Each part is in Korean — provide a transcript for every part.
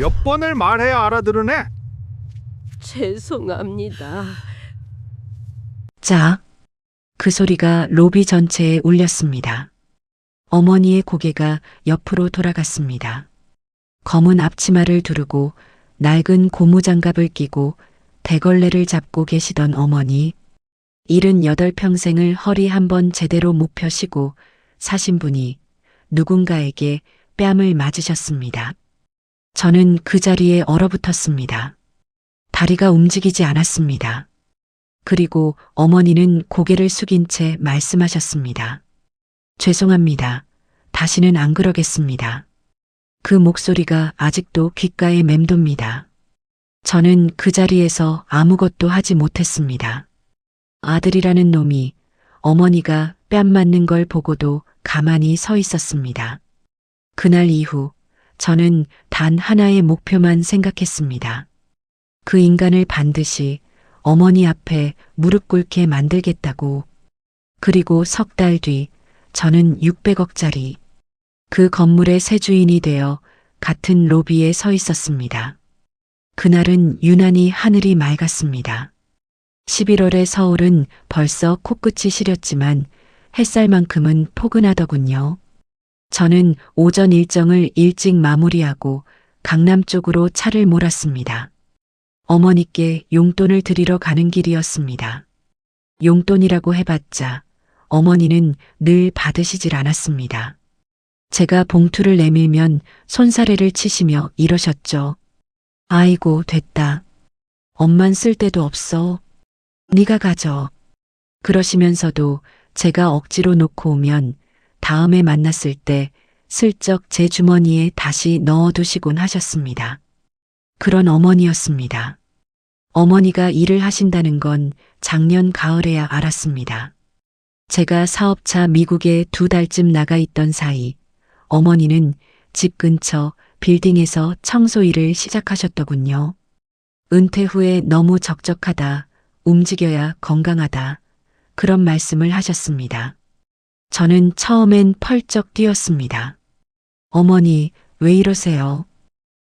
몇 번을 말해야 알아들으네? 죄송합니다. 짝. 그 소리가 로비 전체에 울렸습니다. 어머니의 고개가 옆으로 돌아갔습니다. 검은 앞치마를 두르고 낡은 고무장갑을 끼고 대걸레를 잡고 계시던 어머니. 78평생을 허리 한번 제대로 못 펴시고 사신 분이 누군가에게 뺨을 맞으셨습니다. 저는 그 자리에 얼어붙었습니다. 다리가 움직이지 않았습니다. 그리고 어머니는 고개를 숙인 채 말씀하셨습니다. 죄송합니다. 다시는 안 그러겠습니다. 그 목소리가 아직도 귓가에 맴돕니다. 저는 그 자리에서 아무것도 하지 못했습니다. 아들이라는 놈이 어머니가 뺨 맞는 걸 보고도 가만히 서 있었습니다. 그날 이후 저는 단 하나의 목표만 생각했습니다. 그 인간을 반드시 어머니 앞에 무릎 꿇게 만들겠다고. 그리고 석 달 뒤 저는 600억짜리 그 건물의 새 주인이 되어 같은 로비에 서 있었습니다. 그날은 유난히 하늘이 맑았습니다. 11월의 서울은 벌써 코끝이 시렸지만 햇살만큼은 포근하더군요. 저는 오전 일정을 일찍 마무리하고 강남 쪽으로 차를 몰았습니다. 어머니께 용돈을 드리러 가는 길이었습니다. 용돈이라고 해봤자 어머니는 늘 받으시질 않았습니다. 제가 봉투를 내밀면 손사래를 치시며 이러셨죠. 아이고 됐다. 엄만 쓸 데도 없어. 네가 가져. 그러시면서도 제가 억지로 놓고 오면 다음에 만났을 때 슬쩍 제 주머니에 다시 넣어두시곤 하셨습니다. 그런 어머니였습니다. 어머니가 일을 하신다는 건 작년 가을에야 알았습니다. 제가 사업차 미국에 2달쯤 나가 있던 사이 어머니는 집 근처 빌딩에서 청소 일을 시작하셨더군요. 은퇴 후에 너무 적적하다, 움직여야 건강하다, 그런 말씀을 하셨습니다. 저는 처음엔 펄쩍 뛰었습니다. 어머니, 왜 이러세요?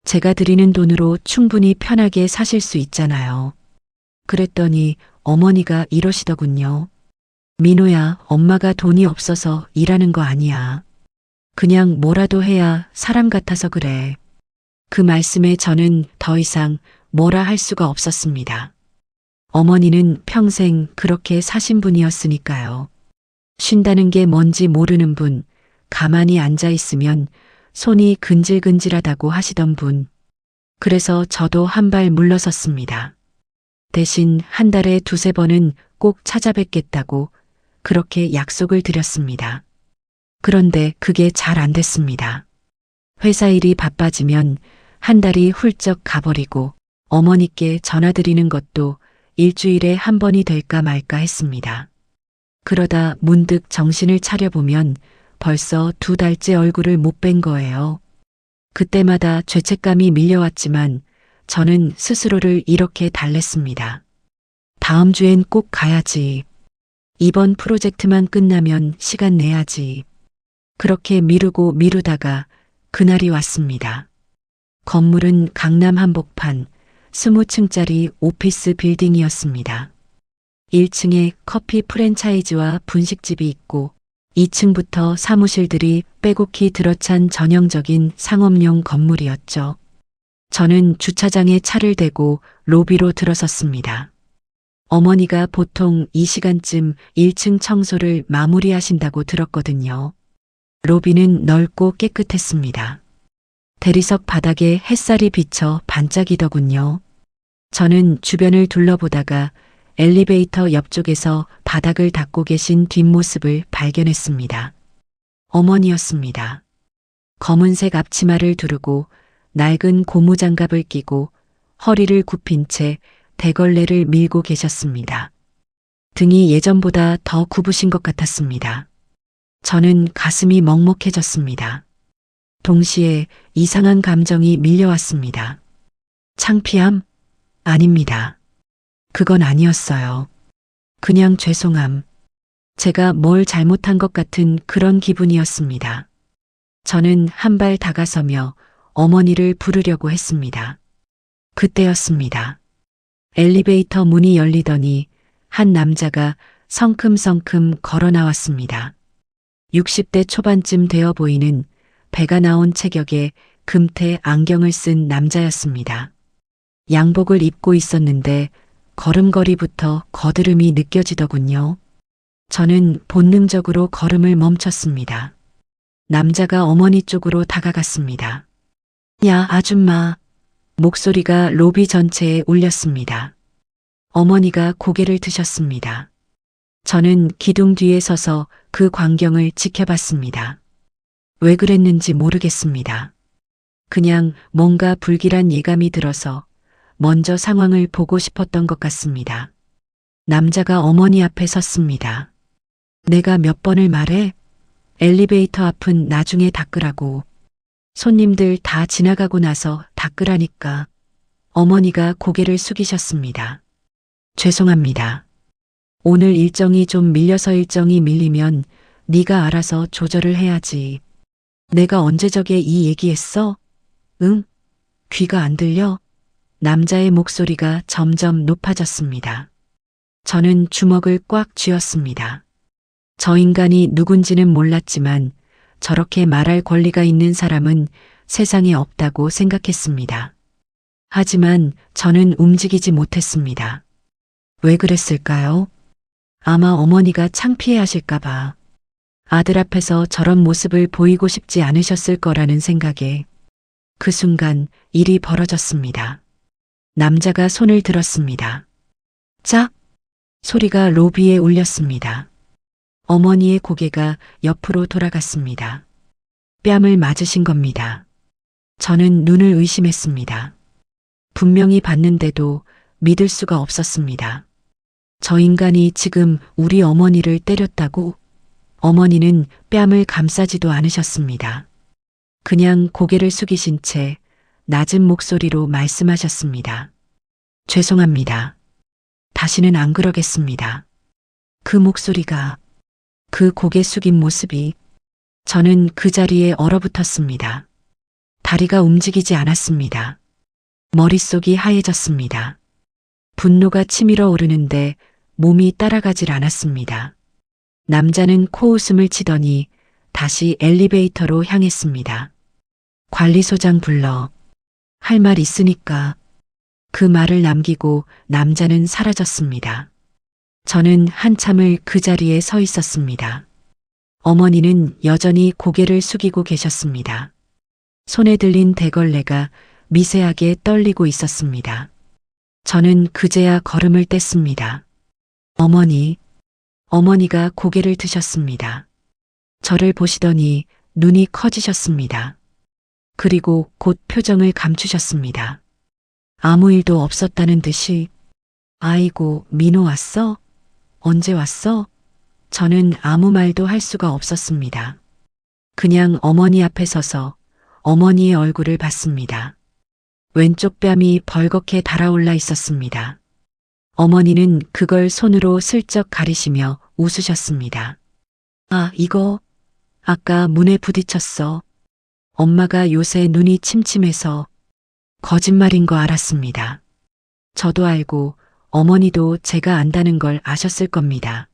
제가 드리는 돈으로 충분히 편하게 사실 수 있잖아요. 그랬더니 어머니가 이러시더군요. 민호야, 엄마가 돈이 없어서 일하는 거 아니야. 그냥 뭐라도 해야 사람 같아서 그래. 그 말씀에 저는 더 이상 뭐라 할 수가 없었습니다. 어머니는 평생 그렇게 사신 분이었으니까요. 쉰다는 게 뭔지 모르는 분, 가만히 앉아 있으면 손이 근질근질하다고 하시던 분. 그래서 저도 한 발 물러섰습니다. 대신 한 달에 2~3번은 꼭 찾아뵙겠다고 그렇게 약속을 드렸습니다. 그런데 그게 잘 안 됐습니다. 회사 일이 바빠지면 한 달이 훌쩍 가버리고 어머니께 전화드리는 것도 일주일에 한 번이 될까 말까 했습니다. 그러다 문득 정신을 차려보면 벌써 2달째 얼굴을 못 뵌 거예요. 그때마다 죄책감이 밀려왔지만 저는 스스로를 이렇게 달랬습니다. 다음 주엔 꼭 가야지. 이번 프로젝트만 끝나면 시간 내야지. 그렇게 미루고 미루다가 그날이 왔습니다. 건물은 강남 한복판 20층짜리 오피스 빌딩이었습니다. 1층에 커피 프랜차이즈와 분식집이 있고 2층부터 사무실들이 빼곡히 들어찬 전형적인 상업용 건물이었죠. 저는 주차장에 차를 대고 로비로 들어섰습니다. 어머니가 보통 이 시간쯤 1층 청소를 마무리하신다고 들었거든요. 로비는 넓고 깨끗했습니다. 대리석 바닥에 햇살이 비쳐 반짝이더군요. 저는 주변을 둘러보다가 엘리베이터 옆쪽에서 바닥을 닦고 계신 뒷모습을 발견했습니다. 어머니였습니다. 검은색 앞치마를 두르고 낡은 고무장갑을 끼고 허리를 굽힌 채 대걸레를 밀고 계셨습니다. 등이 예전보다 더 굽으신 것 같았습니다. 저는 가슴이 먹먹해졌습니다. 동시에 이상한 감정이 밀려왔습니다. 창피함? 아닙니다. 그건 아니었어요. 그냥 죄송함. 제가 뭘 잘못한 것 같은 그런 기분이었습니다. 저는 한 발 다가서며 어머니를 부르려고 했습니다. 그때였습니다. 엘리베이터 문이 열리더니 한 남자가 성큼성큼 걸어 나왔습니다. 60대 초반쯤 되어 보이는 배가 나온 체격에 금태 안경을 쓴 남자였습니다. 양복을 입고 있었는데 걸음걸이부터 거드름이 느껴지더군요. 저는 본능적으로 걸음을 멈췄습니다. 남자가 어머니 쪽으로 다가갔습니다. 야, 아줌마. 목소리가 로비 전체에 울렸습니다. 어머니가 고개를 드셨습니다. 저는 기둥 뒤에 서서 그 광경을 지켜봤습니다. 왜 그랬는지 모르겠습니다. 그냥 뭔가 불길한 예감이 들어서 먼저 상황을 보고 싶었던 것 같습니다. 남자가 어머니 앞에 섰습니다. 내가 몇 번을 말해? 엘리베이터 앞은 나중에 닦으라고. 손님들 다 지나가고 나서 닦으라니까. 어머니가 고개를 숙이셨습니다. 죄송합니다. 오늘 일정이 좀 밀려서 일정이 밀리면 네가 알아서 조절을 해야지. 내가 언제 저게 이 얘기했어? 응? 귀가 안 들려? 남자의 목소리가 점점 높아졌습니다. 저는 주먹을 꽉 쥐었습니다. 저 인간이 누군지는 몰랐지만 저렇게 말할 권리가 있는 사람은 세상에 없다고 생각했습니다. 하지만 저는 움직이지 못했습니다. 왜 그랬을까요? 아마 어머니가 창피해 하실까봐. 아들 앞에서 저런 모습을 보이고 싶지 않으셨을 거라는 생각에 그 순간 일이 벌어졌습니다. 남자가 손을 들었습니다. 짝! 소리가 로비에 울렸습니다. 어머니의 고개가 옆으로 돌아갔습니다. 뺨을 맞으신 겁니다. 저는 눈을 의심했습니다. 분명히 봤는데도 믿을 수가 없었습니다. 저 인간이 지금 우리 어머니를 때렸다고? 어머니는 뺨을 감싸지도 않으셨습니다. 그냥 고개를 숙이신 채 낮은 목소리로 말씀하셨습니다. 죄송합니다. 다시는 안 그러겠습니다. 그 목소리가, 그 고개 숙인 모습이, 저는 그 자리에 얼어붙었습니다. 다리가 움직이지 않았습니다. 머릿속이 하얘졌습니다. 분노가 치밀어 오르는데 몸이 따라가질 않았습니다. 남자는 코웃음을 치더니 다시 엘리베이터로 향했습니다. 관리소장 불러. 할 말 있으니까. 그 말을 남기고 남자는 사라졌습니다. 저는 한참을 그 자리에 서 있었습니다. 어머니는 여전히 고개를 숙이고 계셨습니다. 손에 들린 대걸레가 미세하게 떨리고 있었습니다. 저는 그제야 걸음을 뗐습니다. 어머니가 고개를 드셨습니다. 저를 보시더니 눈이 커지셨습니다. 그리고 곧 표정을 감추셨습니다. 아무 일도 없었다는 듯이, 아이고, 민호 왔어? 언제 왔어? 저는 아무 말도 할 수가 없었습니다. 그냥 어머니 앞에 서서 어머니의 얼굴을 봤습니다. 왼쪽 뺨이 벌겋게 달아올라 있었습니다. 어머니는 그걸 손으로 슬쩍 가리시며 웃으셨습니다. 아, 이거 아까 문에 부딪혔어. 엄마가 요새 눈이 침침해서. 거짓말인 거 알았습니다. 저도 알고 어머니도 제가 안다는 걸 아셨을 겁니다.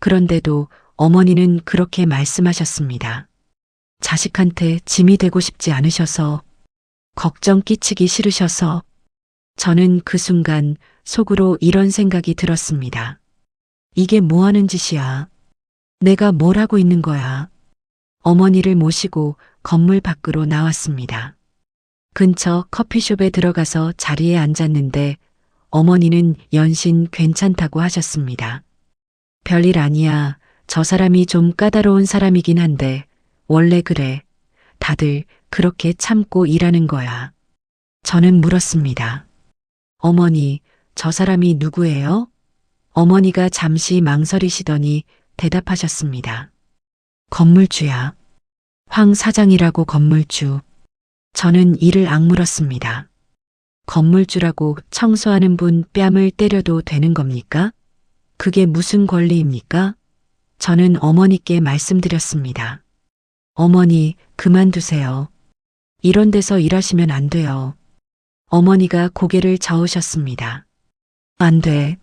그런데도 어머니는 그렇게 말씀하셨습니다. 자식한테 짐이 되고 싶지 않으셔서, 걱정 끼치기 싫으셔서. 저는 그 순간 속으로 이런 생각이 들었습니다. 이게 뭐 하는 짓이야? 내가 뭘 하고 있는 거야? 어머니를 모시고 건물 밖으로 나왔습니다. 근처 커피숍에 들어가서 자리에 앉았는데 어머니는 연신 괜찮다고 하셨습니다. 별일 아니야. 저 사람이 좀 까다로운 사람이긴 한데 원래 그래. 다들 그렇게 참고 일하는 거야. 저는 물었습니다. 어머니, 저 사람이 누구예요? 어머니가 잠시 망설이시더니 대답하셨습니다. 건물주야. 황 사장이라고. 건물주. 저는 이를 악물었습니다. 건물주라고 청소하는 분 뺨을 때려도 되는 겁니까? 그게 무슨 권리입니까? 저는 어머니께 말씀드렸습니다. 어머니, 그만두세요. 이런 데서 일하시면 안 돼요. 어머니가 고개를 저으셨습니다. 안 돼.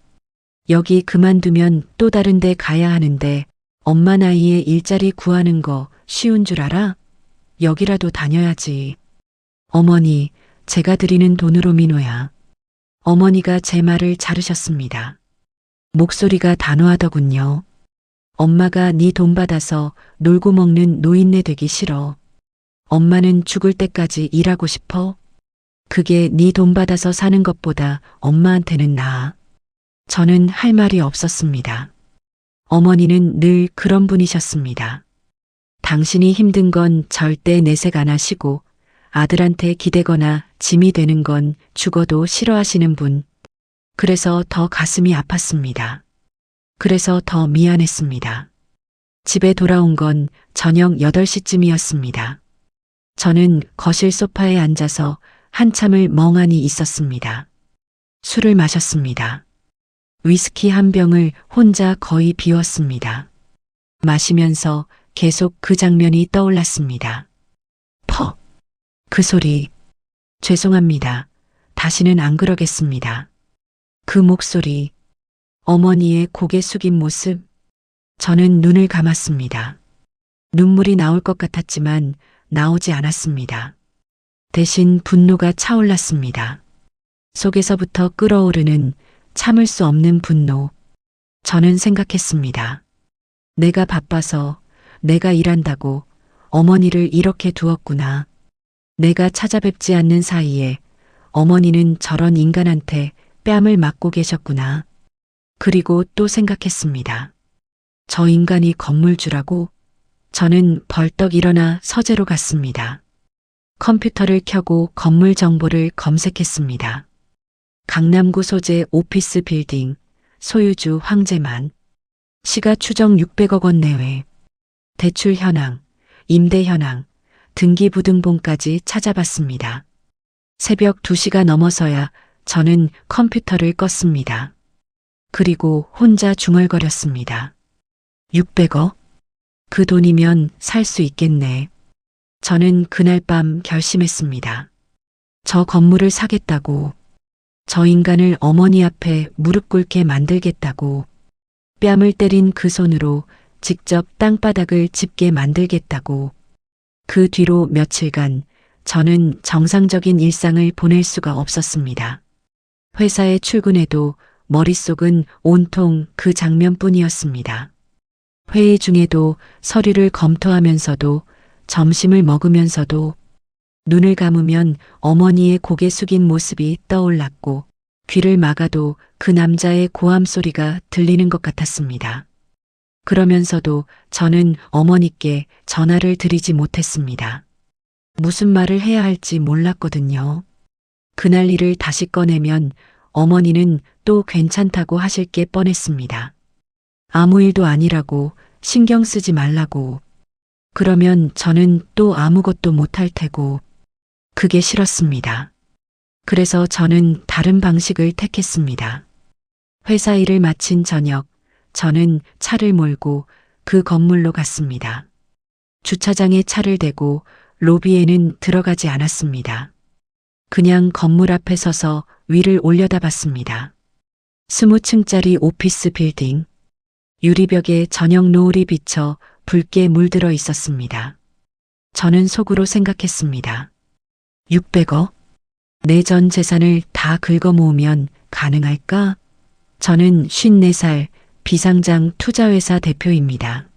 여기 그만두면 또 다른 데 가야 하는데 엄마 나이에 일자리 구하는 거 쉬운 줄 알아? 여기라도 다녀야지. 어머니, 제가 드리는 돈으로 민호야. 어머니가 제 말을 자르셨습니다. 목소리가 단호하더군요. 엄마가 네 돈 받아서 놀고 먹는 노인네 되기 싫어. 엄마는 죽을 때까지 일하고 싶어? 그게 네 돈 받아서 사는 것보다 엄마한테는 나아. 저는 할 말이 없었습니다. 어머니는 늘 그런 분이셨습니다. 당신이 힘든 건 절대 내색 안 하시고 아들한테 기대거나 짐이 되는 건 죽어도 싫어하시는 분. 그래서 더 가슴이 아팠습니다. 그래서 더 미안했습니다. 집에 돌아온 건 저녁 8시쯤이었습니다. 저는 거실 소파에 앉아서 한참을 멍하니 있었습니다. 술을 마셨습니다. 위스키 한 병을 혼자 거의 비웠습니다. 마시면서 계속 그 장면이 떠올랐습니다. 퍽! 그 소리. 죄송합니다. 다시는 안 그러겠습니다. 그 목소리. 어머니의 고개 숙인 모습. 저는 눈을 감았습니다. 눈물이 나올 것 같았지만 나오지 않았습니다. 대신 분노가 차올랐습니다. 속에서부터 끓어오르는 참을 수 없는 분노. 저는 생각했습니다. 내가 바빠서, 내가 일한다고 어머니를 이렇게 두었구나. 내가 찾아뵙지 않는 사이에 어머니는 저런 인간한테 뺨을 맞고 계셨구나. 그리고 또 생각했습니다. 저 인간이 건물주라고? 저는 벌떡 일어나 서재로 갔습니다. 컴퓨터를 켜고 건물 정보를 검색했습니다. 강남구 소재 오피스 빌딩, 소유주 황재만, 시가 추정 600억 원 내외, 대출 현황, 임대 현황, 등기부등본까지 찾아봤습니다. 새벽 2시가 넘어서야 저는 컴퓨터를 껐습니다. 그리고 혼자 중얼거렸습니다. 600억? 그 돈이면 살 수 있겠네. 저는 그날 밤 결심했습니다. 저 건물을 사겠다고. 저 인간을 어머니 앞에 무릎 꿇게 만들겠다고. 뺨을 때린 그 손으로 직접 땅바닥을 짚게 만들겠다고. 그 뒤로 며칠간 저는 정상적인 일상을 보낼 수가 없었습니다. 회사에 출근해도 머릿속은 온통 그 장면뿐이었습니다. 회의 중에도 서류를 검토하면서도 점심을 먹으면서도 눈을 감으면 어머니의 고개 숙인 모습이 떠올랐고 귀를 막아도 그 남자의 고함 소리가 들리는 것 같았습니다. 그러면서도 저는 어머니께 전화를 드리지 못했습니다. 무슨 말을 해야 할지 몰랐거든요. 그날 일을 다시 꺼내면 어머니는 또 괜찮다고 하실 게 뻔했습니다. 아무 일도 아니라고, 신경 쓰지 말라고. 그러면 저는 또 아무것도 못할 테고. 그게 싫었습니다. 그래서 저는 다른 방식을 택했습니다. 회사 일을 마친 저녁, 저는 차를 몰고 그 건물로 갔습니다. 주차장에 차를 대고 로비에는 들어가지 않았습니다. 그냥 건물 앞에 서서 위를 올려다봤습니다. 20층짜리 오피스 빌딩. 유리벽에 저녁 노을이 비쳐 붉게 물들어 있었습니다. 저는 속으로 생각했습니다. 600억? 내 전 재산을 다 긁어 모으면 가능할까? 저는 54살 비상장 투자회사 대표입니다.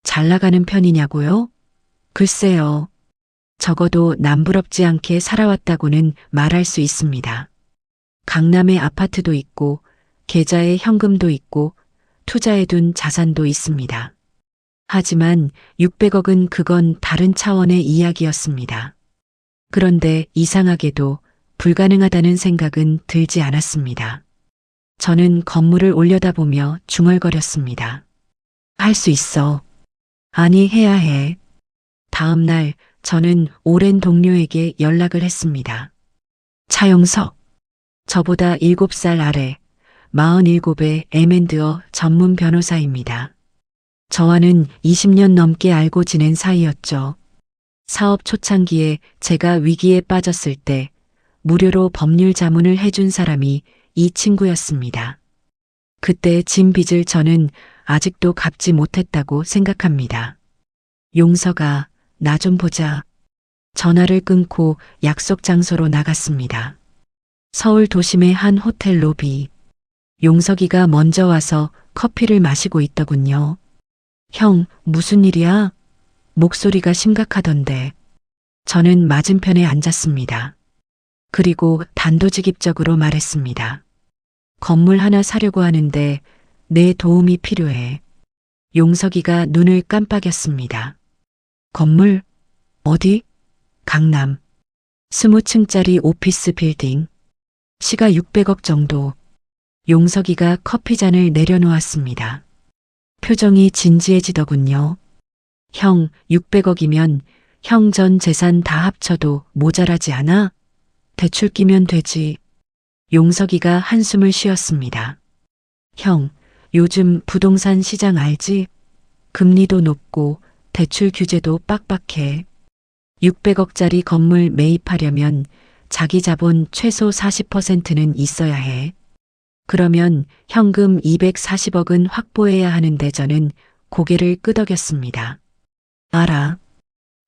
잘 나가는 편이냐고요? 글쎄요. 적어도 남부럽지 않게 살아왔다고는 말할 수 있습니다. 강남에 아파트도 있고 계좌에 현금도 있고 투자해둔 자산도 있습니다. 하지만 600억은 그건 다른 차원의 이야기였습니다. 그런데 이상하게도 불가능하다는 생각은 들지 않았습니다. 저는 건물을 올려다보며 중얼거렸습니다. 할 수 있어. 아니, 해야 해. 다음 날 저는 오랜 동료에게 연락을 했습니다. 차영석. 저보다 7살 아래 47의 M&A 전문 변호사입니다. 저와는 20년 넘게 알고 지낸 사이였죠. 사업 초창기에 제가 위기에 빠졌을 때 무료로 법률 자문을 해준 사람이 이 친구였습니다. 그때 진 빚을 저는 아직도 갚지 못했다고 생각합니다. 용서가, 나 좀 보자. 전화를 끊고 약속 장소로 나갔습니다. 서울 도심의 한 호텔 로비. 용석이가 먼저 와서 커피를 마시고 있더군요. 형, 무슨 일이야? 목소리가 심각하던데. 저는 맞은편에 앉았습니다. 그리고 단도직입적으로 말했습니다. 건물 하나 사려고 하는데 내 도움이 필요해. 용석이가 눈을 깜빡였습니다. 건물? 어디? 강남. 20층짜리 오피스 빌딩. 시가 600억 정도. 용석이가 커피잔을 내려놓았습니다. 표정이 진지해지더군요. 형, 600억이면 형 전 재산 다 합쳐도 모자라지 않아? 대출 끼면 되지. 용석이가 한숨을 쉬었습니다. 형, 요즘 부동산 시장 알지? 금리도 높고 대출 규제도 빡빡해. 600억짜리 건물 매입하려면 자기 자본 최소 40%는 있어야 해. 그러면 현금 240억은 확보해야 하는데 저는 고개를 끄덕였습니다. 알아.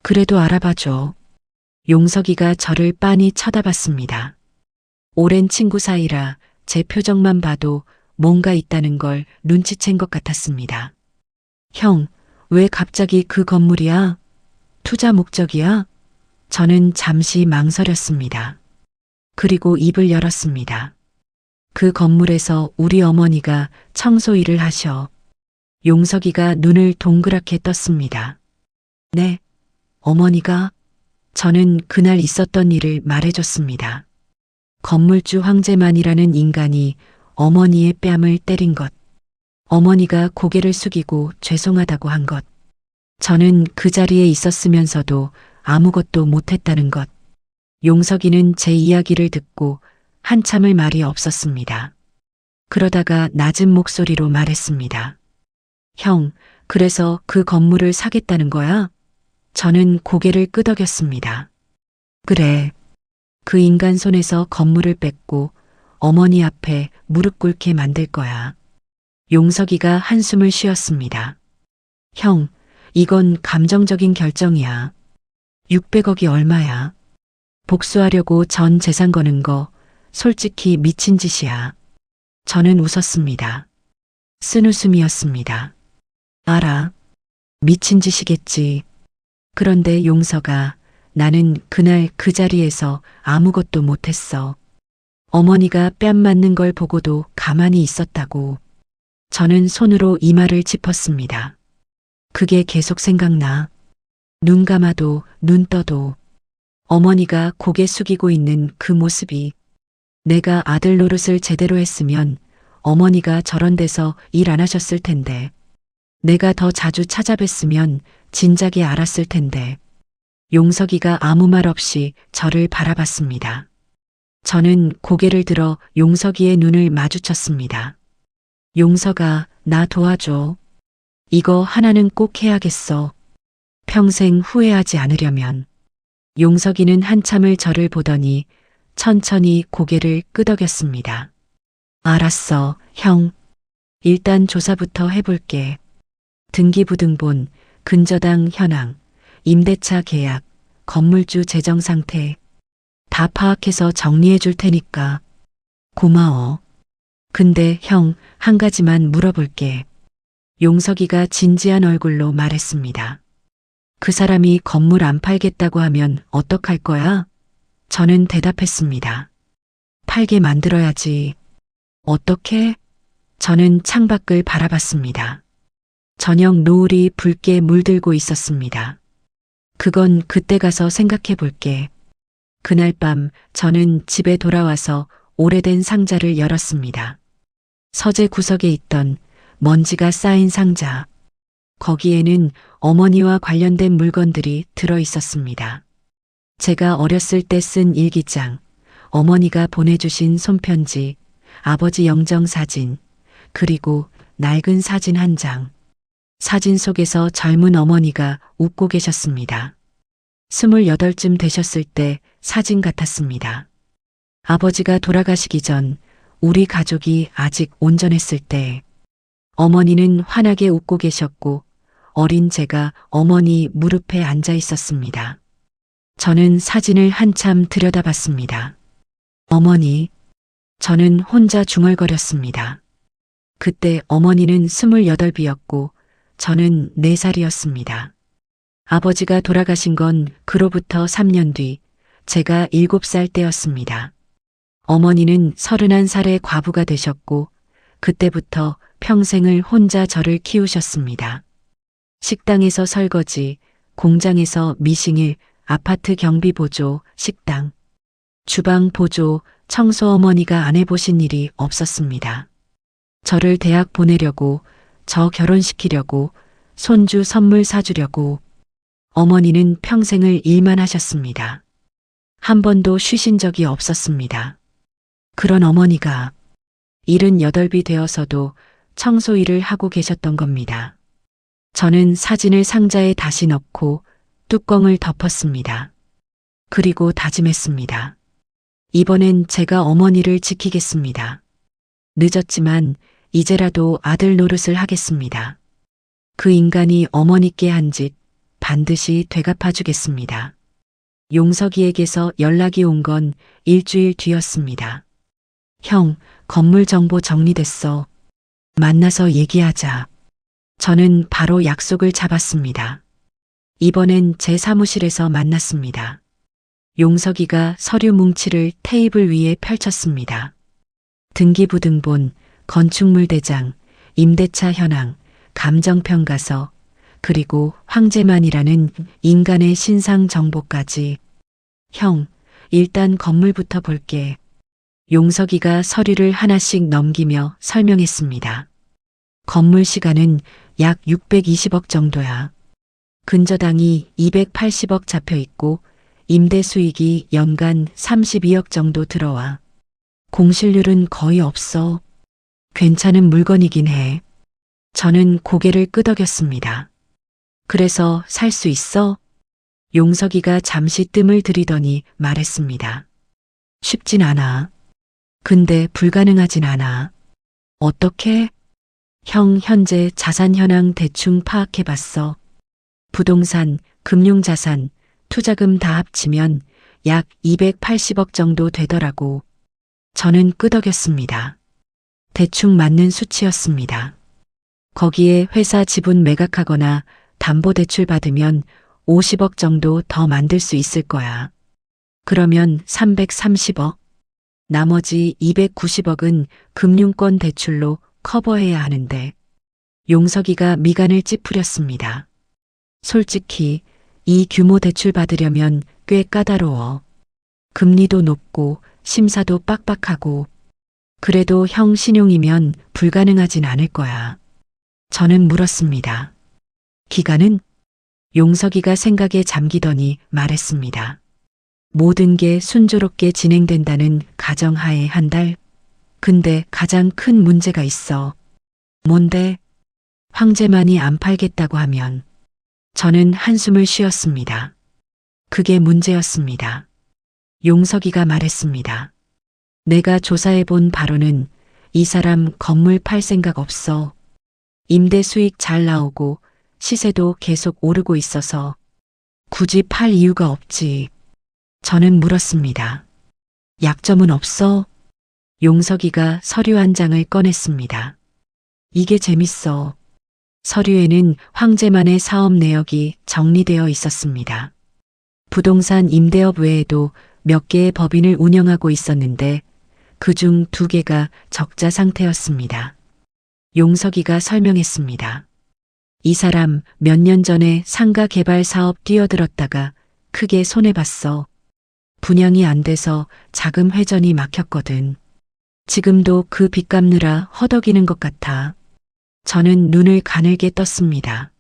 그래도 알아봐줘. 용석이가 저를 빤히 쳐다봤습니다. 오랜 친구 사이라 제 표정만 봐도 뭔가 있다는 걸 눈치챈 것 같았습니다. 형, 왜 갑자기 그 건물이야? 투자 목적이야? 저는 잠시 망설였습니다. 그리고 입을 열었습니다. 그 건물에서 우리 어머니가 청소 일을 하셔. 용석이가 눈을 동그랗게 떴습니다. 네, 어머니가? 저는 그날 있었던 일을 말해줬습니다. 건물주 황재만이라는 인간이 어머니의 뺨을 때린 것. 어머니가 고개를 숙이고 죄송하다고 한 것. 저는 그 자리에 있었으면서도 아무것도 못했다는 것. 용석이는 제 이야기를 듣고 한참을 말이 없었습니다. 그러다가 낮은 목소리로 말했습니다. 형, 그래서 그 건물을 사겠다는 거야? 저는 고개를 끄덕였습니다. 그래. 그 인간 손에서 건물을 뺏고 어머니 앞에 무릎 꿇게 만들 거야. 용석이가 한숨을 쉬었습니다. 형, 이건 감정적인 결정이야. 600억이 얼마야? 복수하려고 전 재산 거는 거 솔직히 미친 짓이야. 저는 웃었습니다. 쓴웃음이었습니다. 알아. 미친 짓이겠지. 그런데 용서가, 나는 그날 그 자리에서 아무것도 못했어. 어머니가 뺨 맞는 걸 보고도 가만히 있었다고. 저는 손으로 이마를 짚었습니다. 그게 계속 생각나. 눈 감아도 눈 떠도 어머니가 고개 숙이고 있는 그 모습이. 내가 아들 노릇을 제대로 했으면 어머니가 저런 데서 일 안 하셨을 텐데. 내가 더 자주 찾아뵀으면 진작에 알았을 텐데. 용석이가 아무 말 없이 저를 바라봤습니다. 저는 고개를 들어 용석이의 눈을 마주쳤습니다. 용석아, 나 도와줘. 이거 하나는 꼭 해야겠어. 평생 후회하지 않으려면. 용석이는 한참을 저를 보더니 천천히 고개를 끄덕였습니다. 알았어, 형. 일단 조사부터 해볼게. 등기부등본, 근저당 현황, 임대차 계약, 건물주 재정 상태 다 파악해서 정리해 줄 테니까. 고마워. 근데 형, 한 가지만 물어볼게. 용석이가 진지한 얼굴로 말했습니다. 그 사람이 건물 안 팔겠다고 하면 어떡할 거야? 저는 대답했습니다. 팔게 만들어야지. 어떻게? 저는 창밖을 바라봤습니다. 저녁 노을이 붉게 물들고 있었습니다. 그건 그때 가서 생각해 볼게. 그날 밤 저는 집에 돌아와서 오래된 상자를 열었습니다. 서재 구석에 있던 먼지가 쌓인 상자. 거기에는 어머니와 관련된 물건들이 들어 있었습니다. 제가 어렸을 때 쓴 일기장, 어머니가 보내주신 손편지, 아버지 영정 사진, 그리고 낡은 사진 한 장. 사진 속에서 젊은 어머니가 웃고 계셨습니다. 28쯤 되셨을 때 사진 같았습니다. 아버지가 돌아가시기 전 우리 가족이 아직 온전했을 때 어머니는 환하게 웃고 계셨고 어린 제가 어머니 무릎에 앉아 있었습니다. 저는 사진을 한참 들여다봤습니다. 어머니, 저는 혼자 중얼거렸습니다. 그때 어머니는 28이었고 저는 4살이었습니다. 아버지가 돌아가신 건 그로부터 3년 뒤 제가 7살 때였습니다. 어머니는 31살의 과부가 되셨고 그때부터 평생을 혼자 저를 키우셨습니다. 식당에서 설거지, 공장에서 미싱일, 아파트 경비 보조, 식당, 주방 보조, 청소 어머니가 안 해보신 일이 없었습니다. 저를 대학 보내려고, 저 결혼시키려고, 손주 선물 사주려고 어머니는 평생을 일만 하셨습니다. 한 번도 쉬신 적이 없었습니다. 그런 어머니가 78이 되어서도 청소 일을 하고 계셨던 겁니다. 저는 사진을 상자에 다시 넣고 뚜껑을 덮었습니다. 그리고 다짐했습니다. 이번엔 제가 어머니를 지키겠습니다. 늦었지만 이제라도 아들 노릇을 하겠습니다. 그 인간이 어머니께 한 짓 반드시 되갚아주겠습니다. 용석이에게서 연락이 온 건 일주일 뒤였습니다. 형, 건물 정보 정리됐어. 만나서 얘기하자. 저는 바로 약속을 잡았습니다. 이번엔 제 사무실에서 만났습니다. 용석이가 서류 뭉치를 테이블 위에 펼쳤습니다. 등기부등본, 건축물 대장, 임대차 현황, 감정평가서, 그리고 황제만이라는 인간의 신상 정보까지. 형, 일단 건물부터 볼게. 용석이가 서류를 하나씩 넘기며 설명했습니다. 건물 시가는 약 620억 정도야. 근저당이 280억 잡혀 있고 임대 수익이 연간 32억 정도 들어와. 공실률은 거의 없어. 괜찮은 물건이긴 해. 저는 고개를 끄덕였습니다. 그래서 살 수 있어? 용석이가 잠시 뜸을 들이더니 말했습니다. 쉽진 않아. 근데 불가능하진 않아. 어떻게? 형, 현재 자산 현황 대충 파악해봤어. 부동산, 금융자산, 투자금 다 합치면 약 280억 정도 되더라고. 저는 끄덕였습니다. 대충 맞는 수치였습니다. 거기에 회사 지분 매각하거나 담보대출 받으면 50억 정도 더 만들 수 있을 거야. 그러면 330억, 나머지 290억은 금융권 대출로 커버해야 하는데. 용석이가 미간을 찌푸렸습니다. 솔직히 이 규모 대출 받으려면 꽤 까다로워. 금리도 높고 심사도 빡빡하고. 그래도 형 신용이면 불가능하진 않을 거야. 저는 물었습니다. 기간은? 용석이가 생각에 잠기더니 말했습니다. 모든 게 순조롭게 진행된다는 가정하에 한 달? 근데 가장 큰 문제가 있어. 뭔데? 황제만이 안 팔겠다고 하면. 저는 한숨을 쉬었습니다. 그게 문제였습니다. 용석이가 말했습니다. 내가 조사해 본 바로는 이 사람 건물 팔 생각 없어. 임대 수익 잘 나오고 시세도 계속 오르고 있어서 굳이 팔 이유가 없지. 저는 물었습니다. 약점은 없어? 용석이가 서류 한 장을 꺼냈습니다. 이게 재밌어. 서류에는 황제만의 사업 내역이 정리되어 있었습니다. 부동산 임대업 외에도 몇 개의 법인을 운영하고 있었는데 그중 2개가 적자 상태였습니다. 용석이가 설명했습니다. 이 사람 몇 년 전에 상가 개발 사업 뛰어들었다가 크게 손해봤어. 분양이 안 돼서 자금 회전이 막혔거든. 지금도 그 빚 갚느라 허덕이는 것 같아. 저는 눈을 가늘게 떴습니다.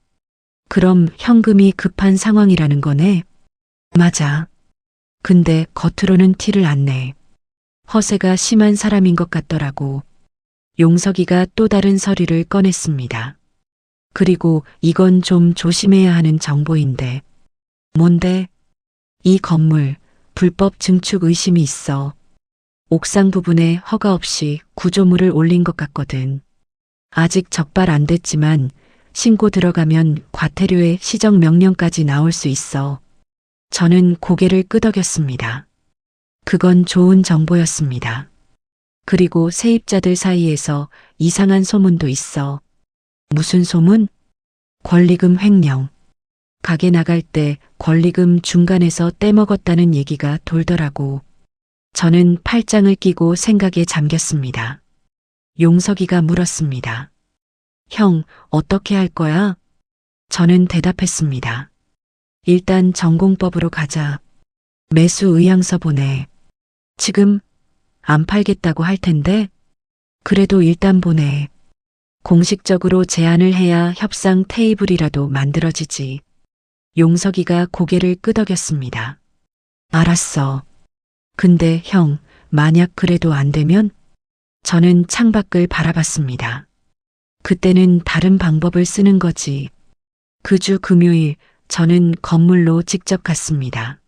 그럼 현금이 급한 상황이라는 거네? 맞아. 근데 겉으로는 티를 안 내. 허세가 심한 사람인 것 같더라고. 용석이가 또 다른 서류를 꺼냈습니다. 그리고 이건 좀 조심해야 하는 정보인데. 뭔데? 이 건물 불법 증축 의심이 있어. 옥상 부분에 허가 없이 구조물을 올린 것 같거든. 아직 적발 안 됐지만 신고 들어가면 과태료의 시정 명령까지 나올 수 있어. 저는 고개를 끄덕였습니다. 그건 좋은 정보였습니다. 그리고 세입자들 사이에서 이상한 소문도 있어. 무슨 소문? 권리금 횡령. 가게 나갈 때 권리금 중간에서 떼먹었다는 얘기가 돌더라고. 저는 팔짱을 끼고 생각에 잠겼습니다. 용석이가 물었습니다. 형, 어떻게 할 거야? 저는 대답했습니다. 일단 전공법으로 가자. 매수 의향서 보내. 지금 안 팔겠다고 할 텐데? 그래도 일단 보내. 공식적으로 제안을 해야 협상 테이블이라도 만들어지지. 용석이가 고개를 끄덕였습니다. 알았어. 근데 형, 만약 그래도 안 되면? 저는 창밖을 바라봤습니다. 그때는 다른 방법을 쓰는 거지. 그 주 금요일 저는 건물로 직접 갔습니다.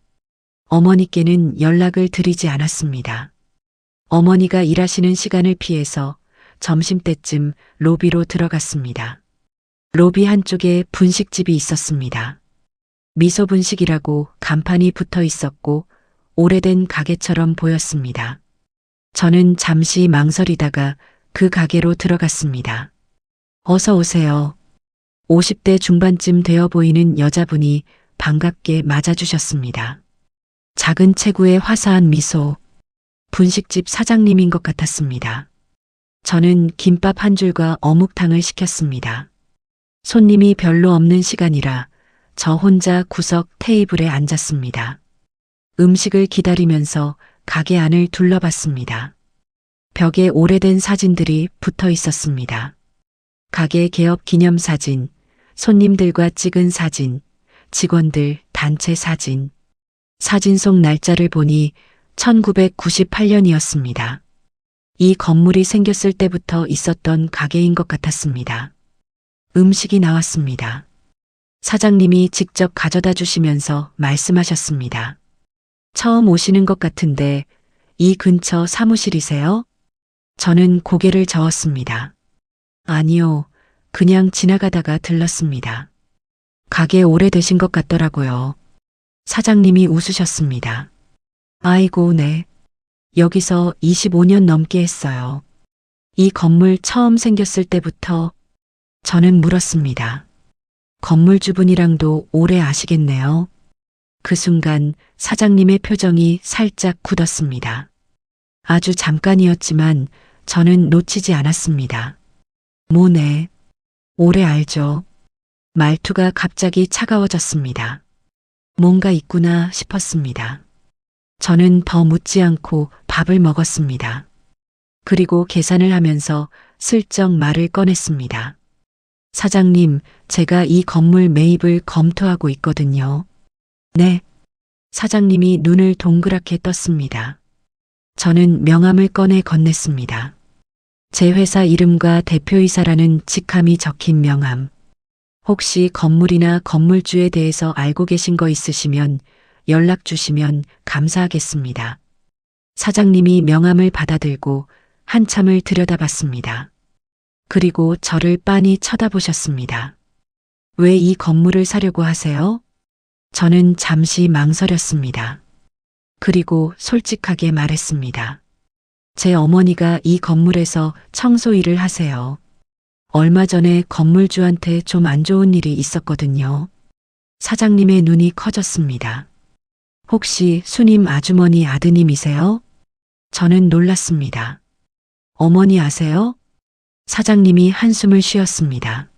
어머니께는 연락을 드리지 않았습니다. 어머니가 일하시는 시간을 피해서 점심때쯤 로비로 들어갔습니다. 로비 한쪽에 분식집이 있었습니다. 미소분식이라고 간판이 붙어 있었고 오래된 가게처럼 보였습니다. 저는 잠시 망설이다가 그 가게로 들어갔습니다. 어서 오세요. 50대 중반쯤 되어 보이는 여자분이 반갑게 맞아주셨습니다. 작은 체구의 화사한 미소, 분식집 사장님인 것 같았습니다. 저는 김밥 한 줄과 어묵탕을 시켰습니다. 손님이 별로 없는 시간이라 저 혼자 구석 테이블에 앉았습니다. 음식을 기다리면서 가게 안을 둘러봤습니다. 벽에 오래된 사진들이 붙어 있었습니다. 가게 개업 기념 사진, 손님들과 찍은 사진, 직원들 단체 사진. 사진 속 날짜를 보니 1998년이었습니다. 이 건물이 생겼을 때부터 있었던 가게인 것 같았습니다. 음식이 나왔습니다. 사장님이 직접 가져다 주시면서 말씀하셨습니다. 처음 오시는 것 같은데 이 근처 사무실이세요? 저는 고개를 저었습니다. 아니요, 그냥 지나가다가 들렀습니다. 가게 오래되신 것 같더라고요. 사장님이 웃으셨습니다. 아이고, 네. 여기서 25년 넘게 했어요. 이 건물 처음 생겼을 때부터 저는 물었습니다. 건물주분이랑도 오래 아시겠네요. 그 순간 사장님의 표정이 살짝 굳었습니다. 아주 잠깐이었지만 저는 놓치지 않았습니다. 뭐네. 오래 알죠. 말투가 갑자기 차가워졌습니다. 뭔가 있구나 싶었습니다. 저는 더 묻지 않고 밥을 먹었습니다. 그리고 계산을 하면서 슬쩍 말을 꺼냈습니다. 사장님, 제가 이 건물 매입을 검토하고 있거든요. 네. 사장님이 눈을 동그랗게 떴습니다. 저는 명함을 꺼내 건넸습니다. 제 회사 이름과 대표이사라는 직함이 적힌 명함. 혹시 건물이나 건물주에 대해서 알고 계신 거 있으시면 연락 주시면 감사하겠습니다. 사장님이 명함을 받아들고 한참을 들여다봤습니다. 그리고 저를 빤히 쳐다보셨습니다. 왜 이 건물을 사려고 하세요? 저는 잠시 망설였습니다. 그리고 솔직하게 말했습니다. 제 어머니가 이 건물에서 청소 일을 하세요. 얼마 전에 건물주한테 좀 안 좋은 일이 있었거든요. 사장님의 눈이 커졌습니다. 혹시 수님 아주머니 아드님이세요? 저는 놀랐습니다. 어머니 아세요? 사장님이 한숨을 쉬었습니다.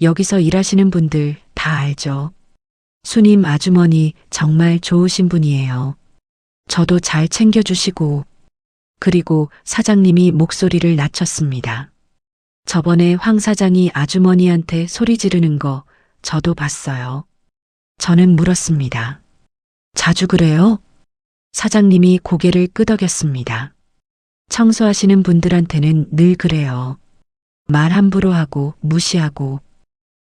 여기서 일하시는 분들 다 알죠. 수님 아주머니 정말 좋으신 분이에요. 저도 잘 챙겨주시고. 그리고 사장님이 목소리를 낮췄습니다. 저번에 황 사장이 아주머니한테 소리 지르는 거 저도 봤어요. 저는 물었습니다. 자주 그래요? 사장님이 고개를 끄덕였습니다. 청소하시는 분들한테는 늘 그래요. 말 함부로 하고 무시하고.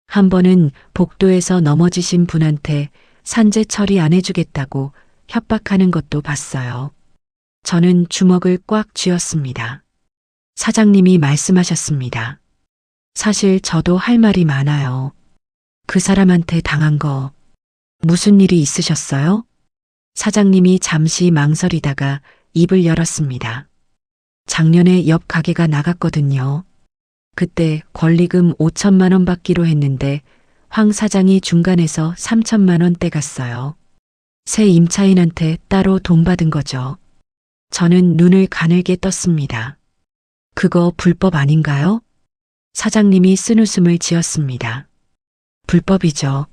한 번은 복도에서 넘어지신 분한테 산재 처리 안 해주겠다고 협박하는 것도 봤어요. 저는 주먹을 꽉 쥐었습니다. 사장님이 말씀하셨습니다. 사실 저도 할 말이 많아요. 그 사람한테 당한 거 무슨 일이 있으셨어요? 사장님이 잠시 망설이다가 입을 열었습니다. 작년에 옆 가게가 나갔거든요. 그때 권리금 5천만 원 받기로 했는데 황 사장이 중간에서 3천만 원 떼갔어요. 새 임차인한테 따로 돈 받은 거죠. 저는 눈을 가늘게 떴습니다. 그거 불법 아닌가요? 사장님이 쓴웃음을 지었습니다. 불법이죠.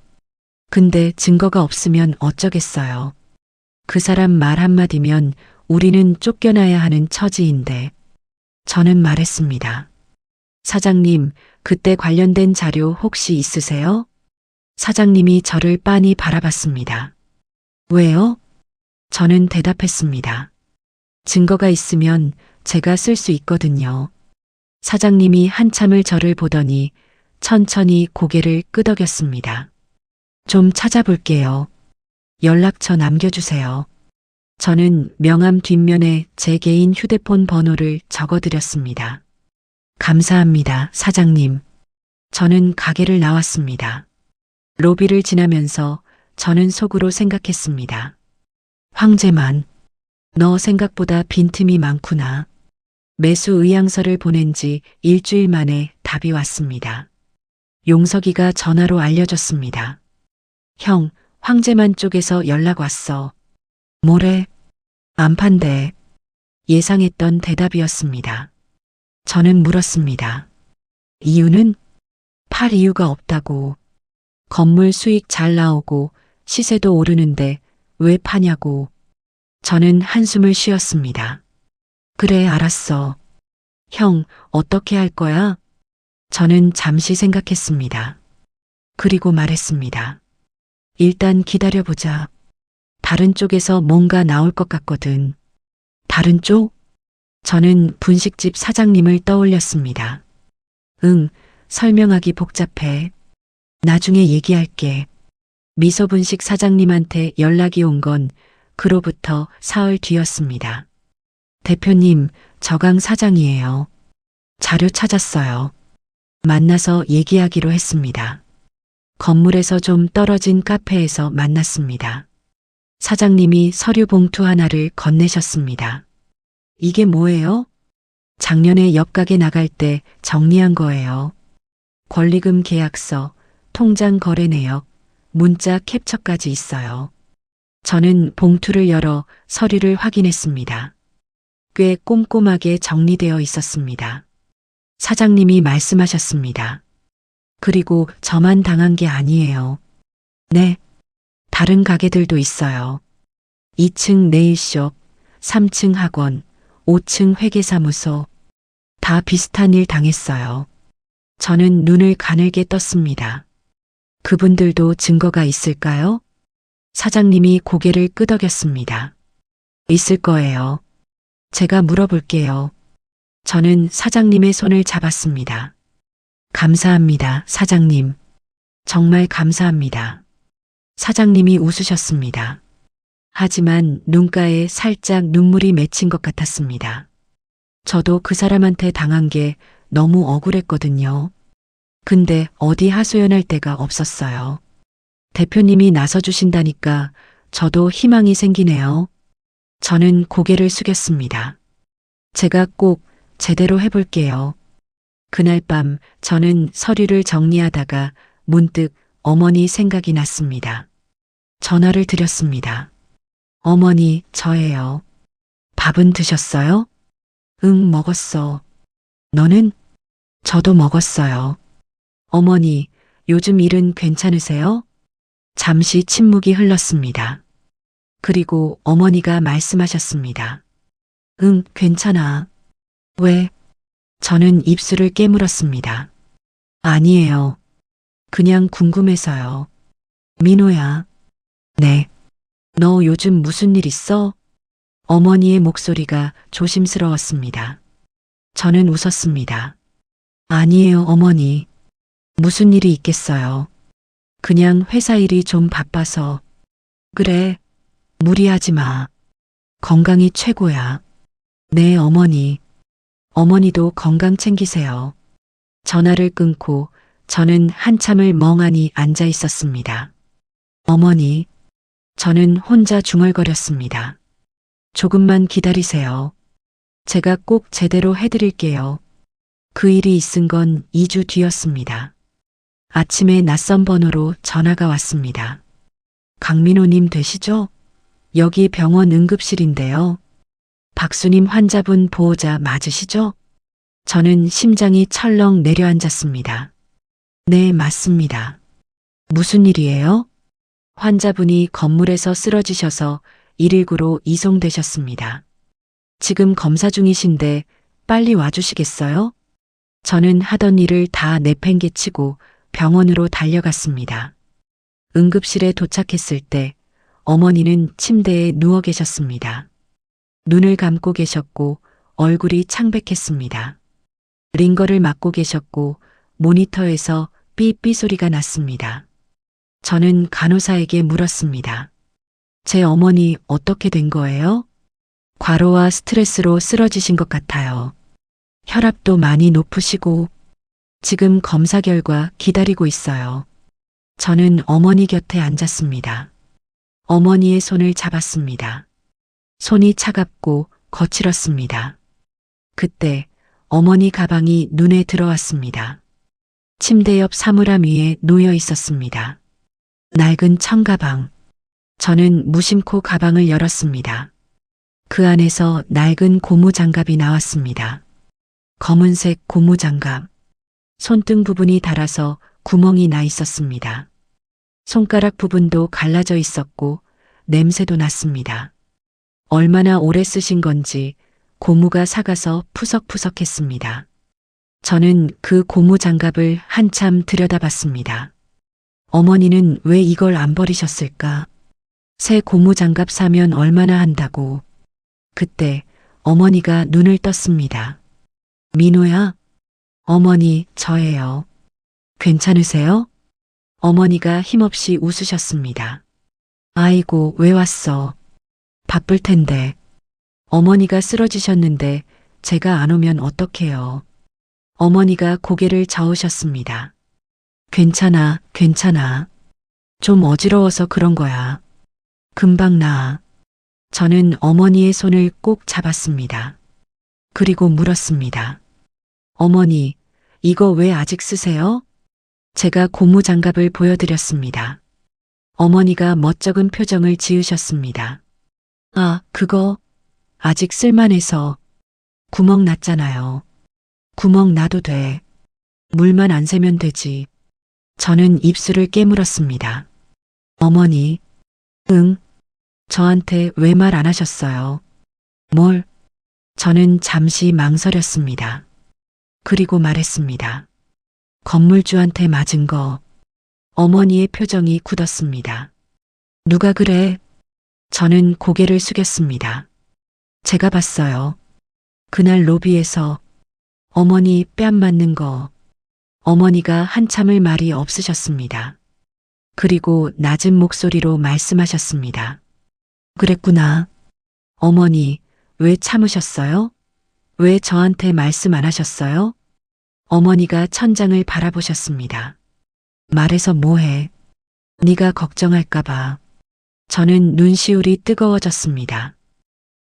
근데 증거가 없으면 어쩌겠어요. 그 사람 말 한마디면 우리는 쫓겨나야 하는 처지인데. 저는 말했습니다. 사장님, 그때 관련된 자료 혹시 있으세요? 사장님이 저를 빤히 바라봤습니다. 왜요? 저는 대답했습니다. 증거가 있으면 제가 쓸 수 있거든요. 사장님이 한참을 저를 보더니 천천히 고개를 끄덕였습니다. 좀 찾아볼게요. 연락처 남겨주세요. 저는 명함 뒷면에 제 개인 휴대폰 번호를 적어드렸습니다. 감사합니다, 사장님. 저는 가게를 나왔습니다. 로비를 지나면서 저는 속으로 생각했습니다. 황재만, 너 생각보다 빈틈이 많구나. 매수 의향서를 보낸 지 일주일 만에 답이 왔습니다. 용석이가 전화로 알려줬습니다. 형, 황재만 쪽에서 연락 왔어. 뭐래? 안 판대. 예상했던 대답이었습니다. 저는 물었습니다. 이유는? 팔 이유가 없다고. 건물 수익 잘 나오고 시세도 오르는데 왜 파냐고. 저는 한숨을 쉬었습니다. 그래, 알았어. 형, 어떻게 할 거야? 저는 잠시 생각했습니다. 그리고 말했습니다. 일단 기다려보자. 다른 쪽에서 뭔가 나올 것 같거든. 다른 쪽? 저는 분식집 사장님을 떠올렸습니다. 응, 설명하기 복잡해. 나중에 얘기할게. 미소분식 사장님한테 연락이 온 건 그로부터 사흘 뒤였습니다. 대표님, 저강 사장이에요. 자료 찾았어요. 만나서 얘기하기로 했습니다. 건물에서 좀 떨어진 카페에서 만났습니다. 사장님이 서류 봉투 하나를 건네셨습니다. 이게 뭐예요? 작년에 옆 가게 나갈 때 정리한 거예요. 권리금 계약서, 통장 거래 내역, 문자 캡처까지 있어요. 저는 봉투를 열어 서류를 확인했습니다. 꽤 꼼꼼하게 정리되어 있었습니다. 사장님이 말씀하셨습니다. 그리고 저만 당한 게 아니에요. 네, 다른 가게들도 있어요. 2층 네일숍, 3층 학원, 5층 회계사무소. 다 비슷한 일 당했어요. 저는 눈을 가늘게 떴습니다. 그분들도 증거가 있을까요? 사장님이 고개를 끄덕였습니다. 있을 거예요. 제가 물어볼게요. 저는 사장님의 손을 잡았습니다. 감사합니다, 사장님. 정말 감사합니다. 사장님이 웃으셨습니다. 하지만 눈가에 살짝 눈물이 맺힌 것 같았습니다. 저도 그 사람한테 당한 게 너무 억울했거든요. 근데 어디 하소연할 데가 없었어요. 대표님이 나서주신다니까 저도 희망이 생기네요. 저는 고개를 숙였습니다. 제가 꼭 제대로 해볼게요. 그날 밤 저는 서류를 정리하다가 문득 어머니 생각이 났습니다. 전화를 드렸습니다. 어머니, 저예요. 밥은 드셨어요? 응, 먹었어. 너는? 저도 먹었어요. 어머니, 요즘 일은 괜찮으세요? 잠시 침묵이 흘렀습니다. 그리고 어머니가 말씀하셨습니다. 응, 괜찮아. 왜? 저는 입술을 깨물었습니다. 아니에요. 그냥 궁금해서요. 민호야. 네. 너 요즘 무슨 일 있어? 어머니의 목소리가 조심스러웠습니다. 저는 웃었습니다. 아니에요, 어머니. 무슨 일이 있겠어요. 그냥 회사 일이 좀 바빠서. 그래, 무리하지 마. 건강이 최고야. 네, 어머니. 어머니도 건강 챙기세요. 전화를 끊고 저는 한참을 멍하니 앉아 있었습니다. 어머니, 저는 혼자 중얼거렸습니다. 조금만 기다리세요. 제가 꼭 제대로 해드릴게요. 그 일이 있은 건 2주 뒤였습니다. 아침에 낯선 번호로 전화가 왔습니다. 강민호님 되시죠? 여기 병원 응급실인데요. 박수님 환자분 보호자 맞으시죠? 저는 심장이 철렁 내려앉았습니다. 네, 맞습니다. 무슨 일이에요? 환자분이 건물에서 쓰러지셔서 119로 이송되셨습니다. 지금 검사 중이신데 빨리 와주시겠어요? 저는 하던 일을 다 내팽개치고 병원으로 달려갔습니다. 응급실에 도착했을 때 어머니는 침대에 누워 계셨습니다. 눈을 감고 계셨고 얼굴이 창백했습니다. 링거를 맞고 계셨고 모니터에서 삐삐 소리가 났습니다. 저는 간호사에게 물었습니다. 제 어머니 어떻게 된 거예요? 과로와 스트레스로 쓰러지신 것 같아요. 혈압도 많이 높으시고 지금 검사 결과 기다리고 있어요. 저는 어머니 곁에 앉았습니다. 어머니의 손을 잡았습니다. 손이 차갑고 거칠었습니다. 그때 어머니 가방이 눈에 들어왔습니다. 침대 옆 사물함 위에 놓여 있었습니다. 낡은 청가방. 저는 무심코 가방을 열었습니다. 그 안에서 낡은 고무장갑이 나왔습니다. 검은색 고무장갑. 손등 부분이 닳아서 구멍이 나 있었습니다. 손가락 부분도 갈라져 있었고 냄새도 났습니다. 얼마나 오래 쓰신 건지 고무가 삭아서 푸석푸석했습니다. 저는 그 고무장갑을 한참 들여다봤습니다. 어머니는 왜 이걸 안 버리셨을까? 새 고무장갑 사면 얼마나 한다고. 그때 어머니가 눈을 떴습니다. 민호야? 어머니, 저예요. 괜찮으세요? 어머니가 힘없이 웃으셨습니다. 아이고, 왜 왔어? 바쁠 텐데. 어머니가 쓰러지셨는데 제가 안 오면 어떡해요? 어머니가 고개를 저으셨습니다. 괜찮아, 괜찮아. 좀 어지러워서 그런 거야. 금방 나아. 저는 어머니의 손을 꼭 잡았습니다. 그리고 물었습니다. 어머니, 이거 왜 아직 쓰세요? 제가 고무장갑을 보여드렸습니다. 어머니가 멋쩍은 표정을 지으셨습니다. 아, 그거 아직 쓸만해서. 구멍 났잖아요. 구멍 나도 돼. 물만 안 새면 되지. 저는 입술을 깨물었습니다. 어머니, 응? 저한테 왜 말 안 하셨어요? 뭘? 저는 잠시 망설였습니다. 그리고 말했습니다. 건물주한테 맞은 거. 어머니의 표정이 굳었습니다. 누가 그래? 저는 고개를 숙였습니다. 제가 봤어요. 그날 로비에서 어머니 뺨 맞는 거. 어머니가 한참을 말이 없으셨습니다. 그리고 낮은 목소리로 말씀하셨습니다. 그랬구나. 어머니, 왜 참으셨어요? 왜 저한테 말씀 안 하셨어요? 어머니가 천장을 바라보셨습니다. 말해서 뭐해? 네가 걱정할까 봐. 저는 눈시울이 뜨거워졌습니다.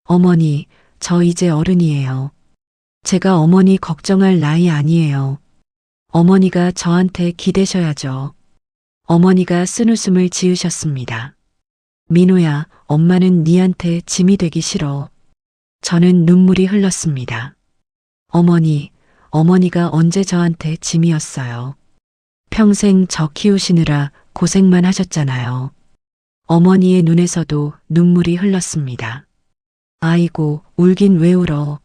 어머니, 저 이제 어른이에요. 제가 어머니 걱정할 나이 아니에요. 어머니가 저한테 기대셔야죠. 어머니가 쓴웃음을 지으셨습니다. 민호야, 엄마는 니한테 짐이 되기 싫어. 저는 눈물이 흘렀습니다. 어머니가 언제 저한테 짐이었어요. 평생 저 키우시느라 고생만 하셨잖아요. 어머니의 눈에서도 눈물이 흘렀습니다. 아이고, 울긴 왜 울어.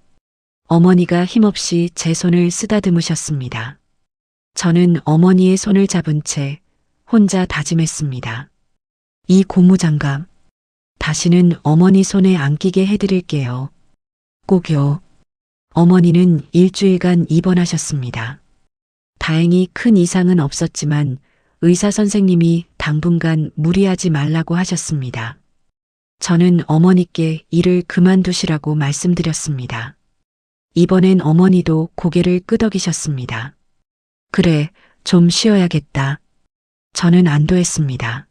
어머니가 힘없이 제 손을 쓰다듬으셨습니다. 저는 어머니의 손을 잡은 채 혼자 다짐했습니다. 이 고무장갑, 다시는 어머니 손에 안 끼게 해드릴게요. 꼭요. 어머니는 일주일간 입원하셨습니다. 다행히 큰 이상은 없었지만 의사 선생님이 당분간 무리하지 말라고 하셨습니다. 저는 어머니께 일을 그만두시라고 말씀드렸습니다. 이번엔 어머니도 고개를 끄덕이셨습니다. 그래, 좀 쉬어야겠다. 저는 안도했습니다.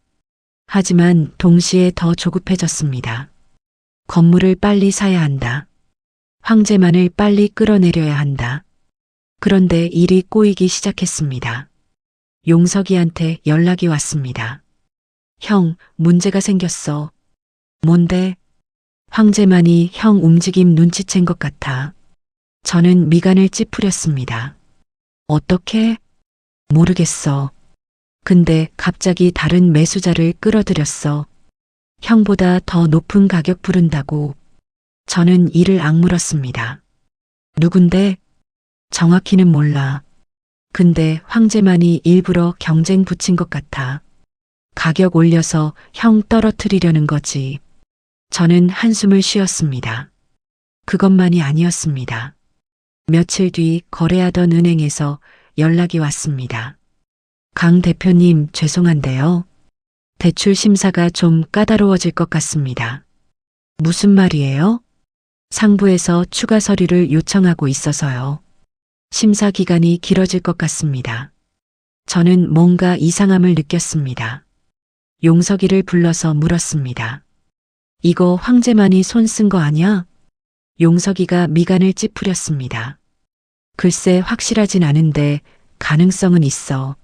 하지만 동시에 더 조급해졌습니다. 건물을 빨리 사야 한다. 황제만을 빨리 끌어내려야 한다. 그런데 일이 꼬이기 시작했습니다. 용석이한테 연락이 왔습니다. 형, 문제가 생겼어. 뭔데? 황제만이 형 움직임 눈치챈 것 같아. 저는 미간을 찌푸렸습니다. 어떻게? 모르겠어. 근데 갑자기 다른 매수자를 끌어들였어. 형보다 더 높은 가격 부른다고. 저는 이를 악물었습니다. 누군데? 정확히는 몰라. 근데 황제만이 일부러 경쟁 붙인 것 같아. 가격 올려서 형 떨어뜨리려는 거지. 저는 한숨을 쉬었습니다. 그것만이 아니었습니다. 며칠 뒤 거래하던 은행에서 연락이 왔습니다. 강 대표님, 죄송한데요. 대출 심사가 좀 까다로워질 것 같습니다. 무슨 말이에요? 상부에서 추가 서류를 요청하고 있어서요. 심사 기간이 길어질 것 같습니다. 저는 뭔가 이상함을 느꼈습니다. 용석이를 불러서 물었습니다. 이거 황제만이 손 쓴 거 아냐? 용석이가 미간을 찌푸렸습니다. 글쎄 확실하진 않은데 가능성은 있어.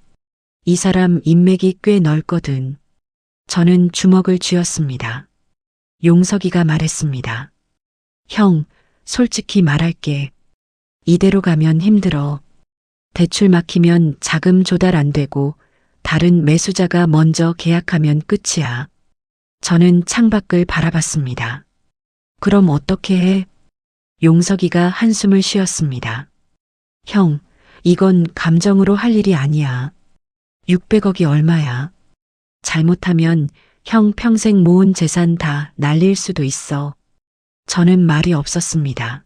이 사람 인맥이 꽤 넓거든. 저는 주먹을 쥐었습니다. 용석이가 말했습니다. 형, 솔직히 말할게. 이대로 가면 힘들어. 대출 막히면 자금 조달 안 되고 다른 매수자가 먼저 계약하면 끝이야. 저는 창밖을 바라봤습니다. 그럼 어떻게 해? 용석이가 한숨을 쉬었습니다. 형, 이건 감정으로 할 일이 아니야. 600억이 얼마야? 잘못하면 형 평생 모은 재산 다 날릴 수도 있어. 저는 말이 없었습니다.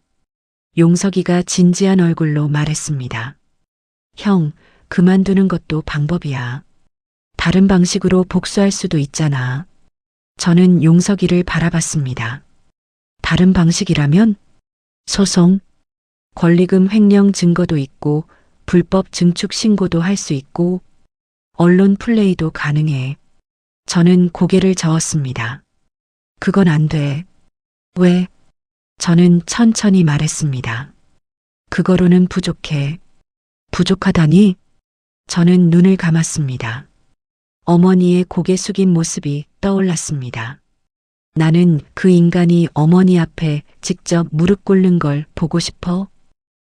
용석이가 진지한 얼굴로 말했습니다. 형, 그만두는 것도 방법이야. 다른 방식으로 복수할 수도 있잖아. 저는 용석이를 바라봤습니다. 다른 방식이라면? 소송, 권리금 횡령 증거도 있고 불법 증축 신고도 할 수 있고 언론 플레이도 가능해. 저는 고개를 저었습니다. 그건 안 돼. 왜? 저는 천천히 말했습니다. 그거로는 부족해. 부족하다니? 저는 눈을 감았습니다. 어머니의 고개 숙인 모습이 떠올랐습니다. 나는 그 인간이 어머니 앞에 직접 무릎 꿇는 걸 보고 싶어?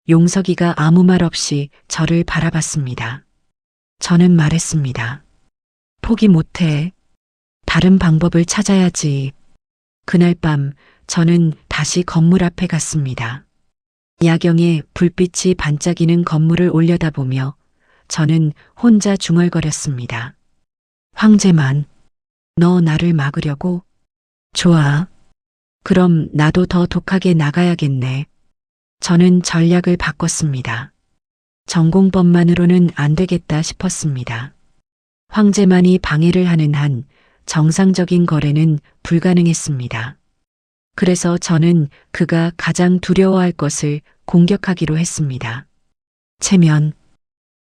용석이가 아무 말 없이 저를 바라봤습니다. 저는 말했습니다. 포기 못해. 다른 방법을 찾아야지. 그날 밤 저는 다시 건물 앞에 갔습니다. 야경에 불빛이 반짝이는 건물을 올려다보며 저는 혼자 중얼거렸습니다. 황제만, 너 나를 막으려고? 좋아. 그럼 나도 더 독하게 나가야겠네. 저는 전략을 바꿨습니다. 전공법만으로는 안 되겠다 싶었습니다. 황제만이 방해를 하는 한 정상적인 거래는 불가능했습니다. 그래서 저는 그가 가장 두려워할 것을 공격하기로 했습니다. 체면.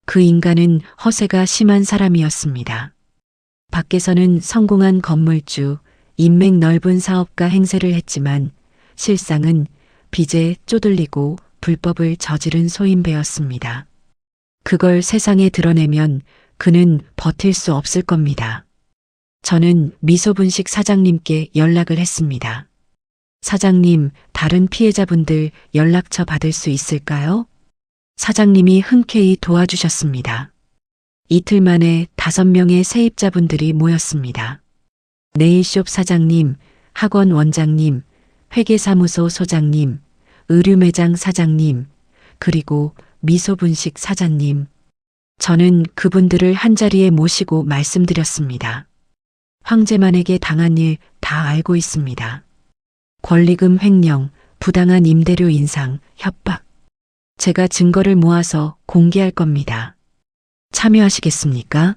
그 인간은 허세가 심한 사람이었습니다. 밖에서는 성공한 건물주, 인맥 넓은 사업가 행세를 했지만 실상은 빚에 쪼들리고 불법을 저지른 소인배였습니다. 그걸 세상에 드러내면 그는 버틸 수 없을 겁니다. 저는 미소분식 사장님께 연락을 했습니다. 사장님, 다른 피해자분들 연락처 받을 수 있을까요? 사장님이 흔쾌히 도와주셨습니다. 이틀 만에 5명의 세입자분들이 모였습니다. 네일숍 사장님, 학원 원장님, 회계사무소 소장님, 의류매장 사장님, 그리고 미소분식 사장님. 저는 그분들을 한자리에 모시고 말씀드렸습니다. 황제만에게 당한 일 다 알고 있습니다. 권리금 횡령, 부당한 임대료 인상, 협박. 제가 증거를 모아서 공개할 겁니다. 참여하시겠습니까?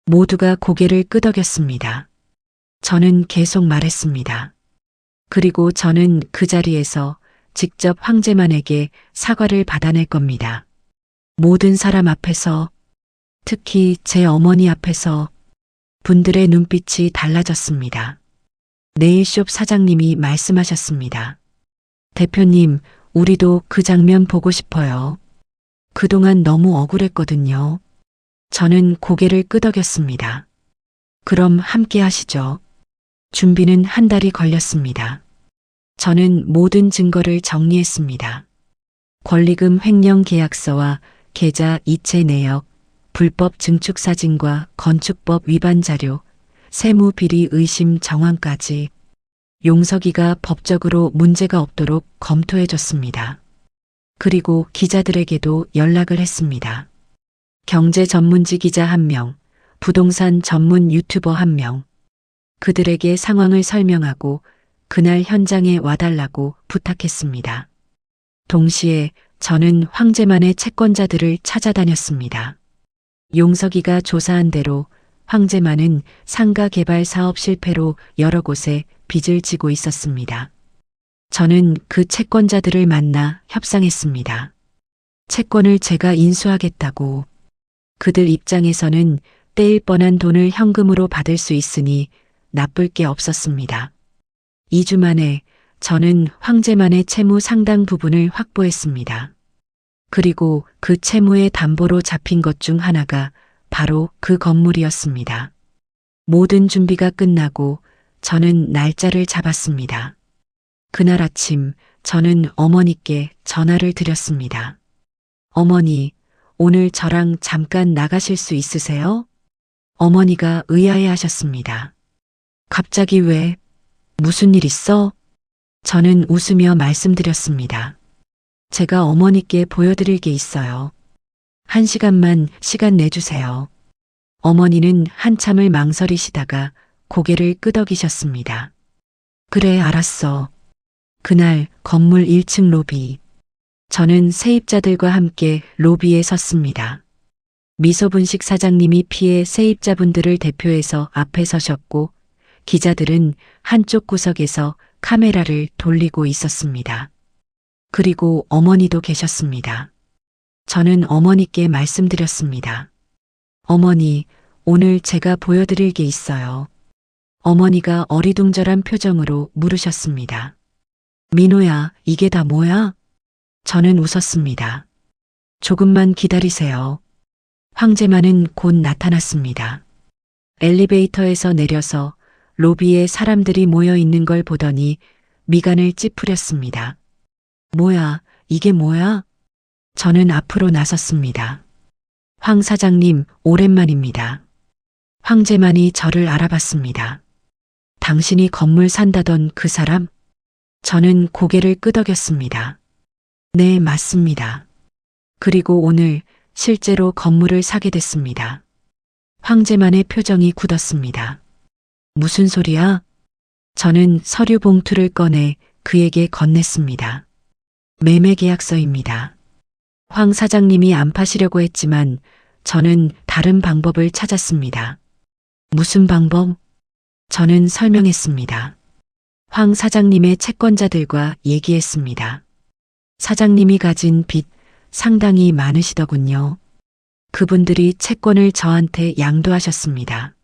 모두가 고개를 끄덕였습니다. 저는 계속 말했습니다. 그리고 저는 그 자리에서 직접 황제만에게 사과를 받아낼 겁니다. 모든 사람 앞에서, 특히 제 어머니 앞에서 분들의 눈빛이 달라졌습니다. 네일숍 사장님이 말씀하셨습니다. 대표님, 우리도 그 장면 보고 싶어요. 그동안 너무 억울했거든요. 저는 고개를 끄덕였습니다. 그럼 함께 하시죠. 준비는 한 달이 걸렸습니다. 저는 모든 증거를 정리했습니다. 권리금 횡령 계약서와 계좌 이체 내역, 불법 증축 사진과 건축법 위반 자료, 세무 비리 의심 정황까지 용석이가 법적으로 문제가 없도록 검토해줬습니다. 그리고 기자들에게도 연락을 했습니다. 경제 전문지 기자 1명, 부동산 전문 유튜버 1명. 그들에게 상황을 설명하고 그날 현장에 와달라고 부탁했습니다. 동시에 저는 황제만의 채권자들을 찾아다녔습니다. 용석이가 조사한 대로 황제만은 상가 개발 사업 실패로 여러 곳에 빚을 지고 있었습니다. 저는 그 채권자들을 만나 협상했습니다. 채권을 제가 인수하겠다고. 그들 입장에서는 떼일 뻔한 돈을 현금으로 받을 수 있으니 나쁠 게 없었습니다. 2주 만에 저는 황제만의 채무 상당 부분을 확보했습니다. 그리고 그 채무의 담보로 잡힌 것 중 하나가 바로 그 건물이었습니다. 모든 준비가 끝나고 저는 날짜를 잡았습니다. 그날 아침 저는 어머니께 전화를 드렸습니다. 어머니, 오늘 저랑 잠깐 나가실 수 있으세요? 어머니가 의아해 하셨습니다. 갑자기 왜? 무슨 일 있어? 저는 웃으며 말씀드렸습니다. 제가 어머니께 보여드릴 게 있어요. 1시간만 시간 내주세요. 어머니는 한참을 망설이시다가 고개를 끄덕이셨습니다. 그래, 알았어. 그날 건물 1층 로비. 저는 세입자들과 함께 로비에 섰습니다. 미소분식 사장님이 피해 세입자분들을 대표해서 앞에 서셨고 기자들은 한쪽 구석에서 카메라를 돌리고 있었습니다. 그리고 어머니도 계셨습니다. 저는 어머니께 말씀드렸습니다. 어머니, 오늘 제가 보여드릴 게 있어요. 어머니가 어리둥절한 표정으로 물으셨습니다. 민호야, 이게 다 뭐야? 저는 웃었습니다. 조금만 기다리세요. 황제만은 곧 나타났습니다. 엘리베이터에서 내려서 로비에 사람들이 모여 있는 걸 보더니 미간을 찌푸렸습니다. 뭐야, 이게 뭐야? 저는 앞으로 나섰습니다. 황 사장님, 오랜만입니다. 황제만이 저를 알아봤습니다. 당신이 건물 산다던 그 사람? 저는 고개를 끄덕였습니다. 네, 맞습니다. 그리고 오늘 실제로 건물을 사게 됐습니다. 황제만의 표정이 굳었습니다. 무슨 소리야? 저는 서류 봉투를 꺼내 그에게 건넸습니다. 매매 계약서입니다. 황 사장님이 안 파시려고 했지만 저는 다른 방법을 찾았습니다. 무슨 방법? 저는 설명했습니다. 황 사장님의 채권자들과 얘기했습니다. 사장님이 가진 빚 상당히 많으시더군요. 그분들이 채권을 저한테 양도하셨습니다.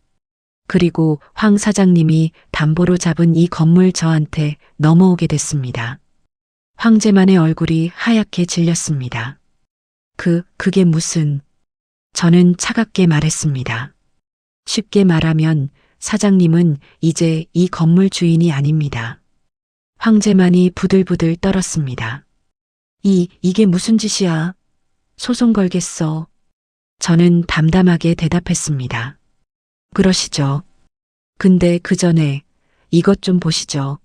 그리고 황 사장님이 담보로 잡은 이 건물 저한테 넘어오게 됐습니다. 황제만의 얼굴이 하얗게 질렸습니다. 그게 무슨... 저는 차갑게 말했습니다. 쉽게 말하면 사장님은 이제 이 건물 주인이 아닙니다. 황제만이 부들부들 떨었습니다. 이게 무슨 짓이야? 소송 걸겠어. 저는 담담하게 대답했습니다. 그러시죠. 근데 그 전에 이것 좀 보시죠.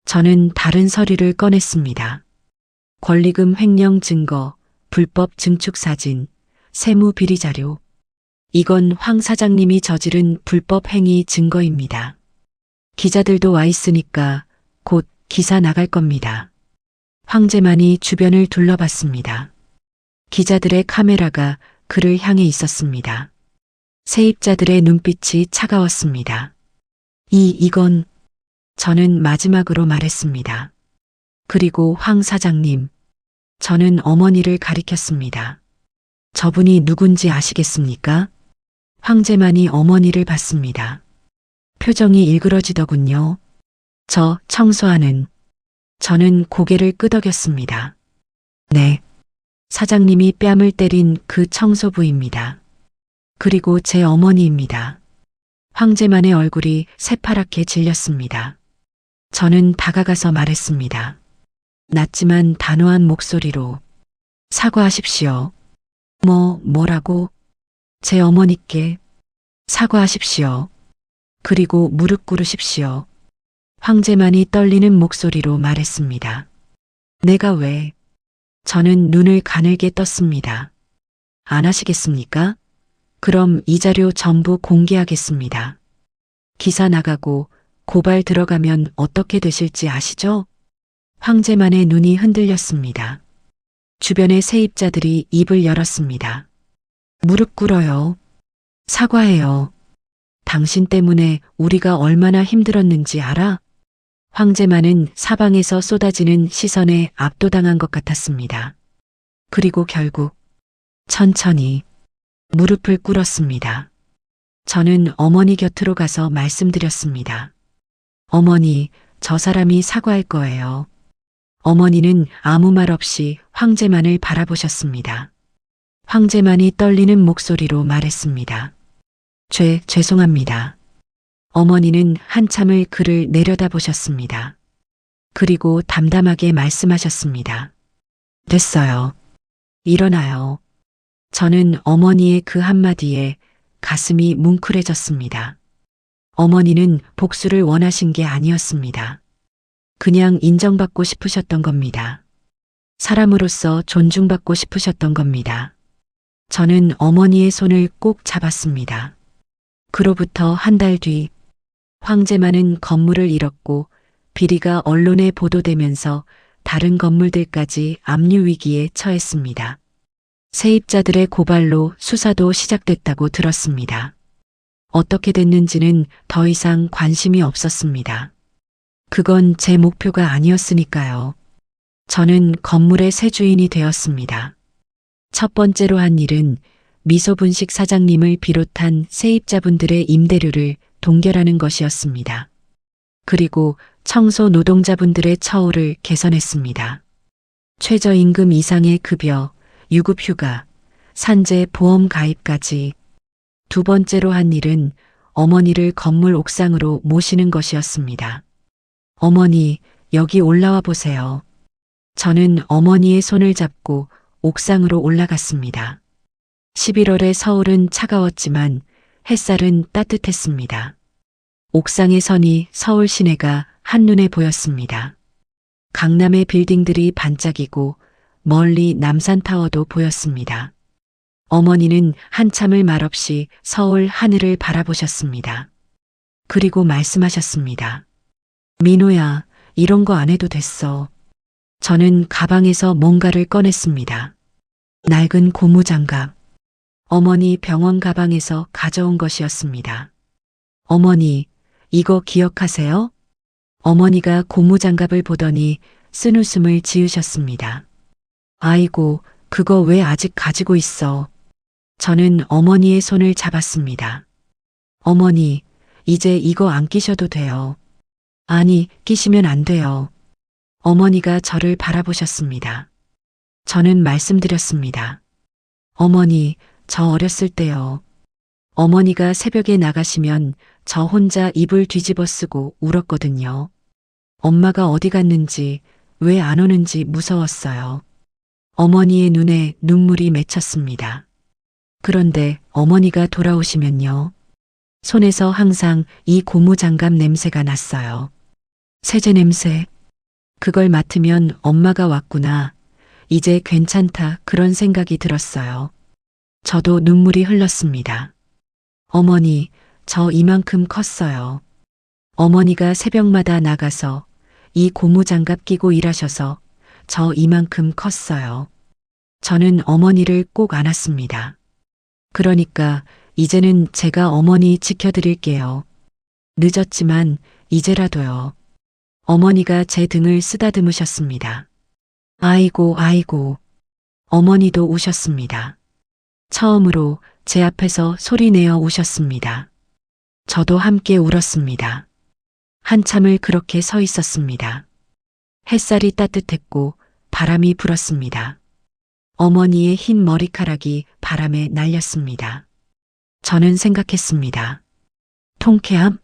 저는 다른 서류를 꺼냈습니다. 권리금 횡령 증거, 불법 증축 사진, 세무 비리 자료. 이건 황 사장님이 저지른 불법 행위 증거입니다. 기자들도 와 있으니까 곧 기사 나갈 겁니다. 황제만이 주변을 둘러봤습니다. 기자들의 카메라가 그를 향해 있었습니다. 세입자들의 눈빛이 차가웠습니다. 이건 저는 마지막으로 말했습니다. 그리고 황 사장님, 저는 어머니를 가리켰습니다. 저분이 누군지 아시겠습니까? 황제만이 어머니를 봤습니다. 표정이 일그러지더군요. 저 청소하는. 저는 고개를 끄덕였습니다. 네. 사장님이 뺨을 때린 그 청소부입니다. 그리고 제 어머니입니다. 황제만의 얼굴이 새파랗게 질렸습니다. 저는 다가가서 말했습니다. 낮지만 단호한 목소리로 사과하십시오. 뭐라고? 제 어머니께 사과하십시오. 그리고 무릎 꿇으십시오. 황제만이 떨리는 목소리로 말했습니다. 내가 왜? 저는 눈을 가늘게 떴습니다. 안 하시겠습니까? 그럼 이 자료 전부 공개하겠습니다. 기사 나가고 고발 들어가면 어떻게 되실지 아시죠? 황제만의 눈이 흔들렸습니다. 주변의 세입자들이 입을 열었습니다. 무릎 꿇어요. 사과해요. 당신 때문에 우리가 얼마나 힘들었는지 알아? 황제만은 사방에서 쏟아지는 시선에 압도당한 것 같았습니다. 그리고 결국 천천히 무릎을 꿇었습니다. 저는 어머니 곁으로 가서 말씀드렸습니다. 어머니, 저 사람이 사과할 거예요. 어머니는 아무 말 없이 황제만을 바라보셨습니다. 황제만이 떨리는 목소리로 말했습니다. 죄송합니다. 어머니는 한참을 그를 내려다보셨습니다. 그리고 담담하게 말씀하셨습니다. 됐어요. 일어나요. 저는 어머니의 그 한마디에 가슴이 뭉클해졌습니다. 어머니는 복수를 원하신 게 아니었습니다. 그냥 인정받고 싶으셨던 겁니다. 사람으로서 존중받고 싶으셨던 겁니다. 저는 어머니의 손을 꼭 잡았습니다. 그로부터 한 달 뒤, 황제만은 건물을 잃었고 비리가 언론에 보도되면서 다른 건물들까지 압류 위기에 처했습니다. 세입자들의 고발로 수사도 시작됐다고 들었습니다. 어떻게 됐는지는 더 이상 관심이 없었습니다. 그건 제 목표가 아니었으니까요. 저는 건물의 새 주인이 되었습니다. 첫 번째로 한 일은 미소분식 사장님을 비롯한 세입자분들의 임대료를 동결하는 것이었습니다. 그리고 청소 노동자분들의 처우를 개선했습니다. 최저임금 이상의 급여, 유급휴가, 산재 보험 가입까지. 두 번째로 한 일은 어머니를 건물 옥상으로 모시는 것이었습니다. 어머니, 여기 올라와 보세요. 저는 어머니의 손을 잡고 옥상으로 올라갔습니다. 11월의 서울은 차가웠지만 햇살은 따뜻했습니다. 옥상의 선이 서울 시내가 한눈에 보였습니다. 강남의 빌딩들이 반짝이고 멀리 남산타워도 보였습니다. 어머니는 한참을 말없이 서울 하늘을 바라보셨습니다. 그리고 말씀하셨습니다. 민호야, 이런 거 안 해도 됐어. 저는 가방에서 뭔가를 꺼냈습니다. 낡은 고무장갑. 어머니 병원 가방에서 가져온 것이었습니다. 어머니, 이거 기억하세요? 어머니가 고무장갑을 보더니 쓴웃음을 지으셨습니다. 아이고, 그거 왜 아직 가지고 있어? 저는 어머니의 손을 잡았습니다. 어머니, 이제 이거 안 끼셔도 돼요. 아니, 끼시면 안 돼요. 어머니가 저를 바라보셨습니다. 저는 말씀드렸습니다. 어머니, 저 어렸을 때요. 어머니가 새벽에 나가시면 저 혼자 이불 뒤집어 쓰고 울었거든요. 엄마가 어디 갔는지, 왜 안 오는지 무서웠어요. 어머니의 눈에 눈물이 맺혔습니다. 그런데 어머니가 돌아오시면요. 손에서 항상 이 고무장갑 냄새가 났어요. 세제 냄새. 그걸 맡으면 엄마가 왔구나. 이제 괜찮다 그런 생각이 들었어요. 저도 눈물이 흘렀습니다. 어머니, 저 이만큼 컸어요. 어머니가 새벽마다 나가서 이 고무장갑 끼고 일하셔서 저 이만큼 컸어요. 저는 어머니를 꼭 안았습니다. 그러니까 이제는 제가 어머니 지켜드릴게요. 늦었지만 이제라도요. 어머니가 제 등을 쓰다듬으셨습니다. 아이고, 아이고. 어머니도 우셨습니다. 처음으로 제 앞에서 소리내어 우셨습니다. 저도 함께 울었습니다. 한참을 그렇게 서 있었습니다. 햇살이 따뜻했고 바람이 불었습니다. 어머니의 흰 머리카락이 바람에 날렸습니다. 저는 생각했습니다. 통쾌함?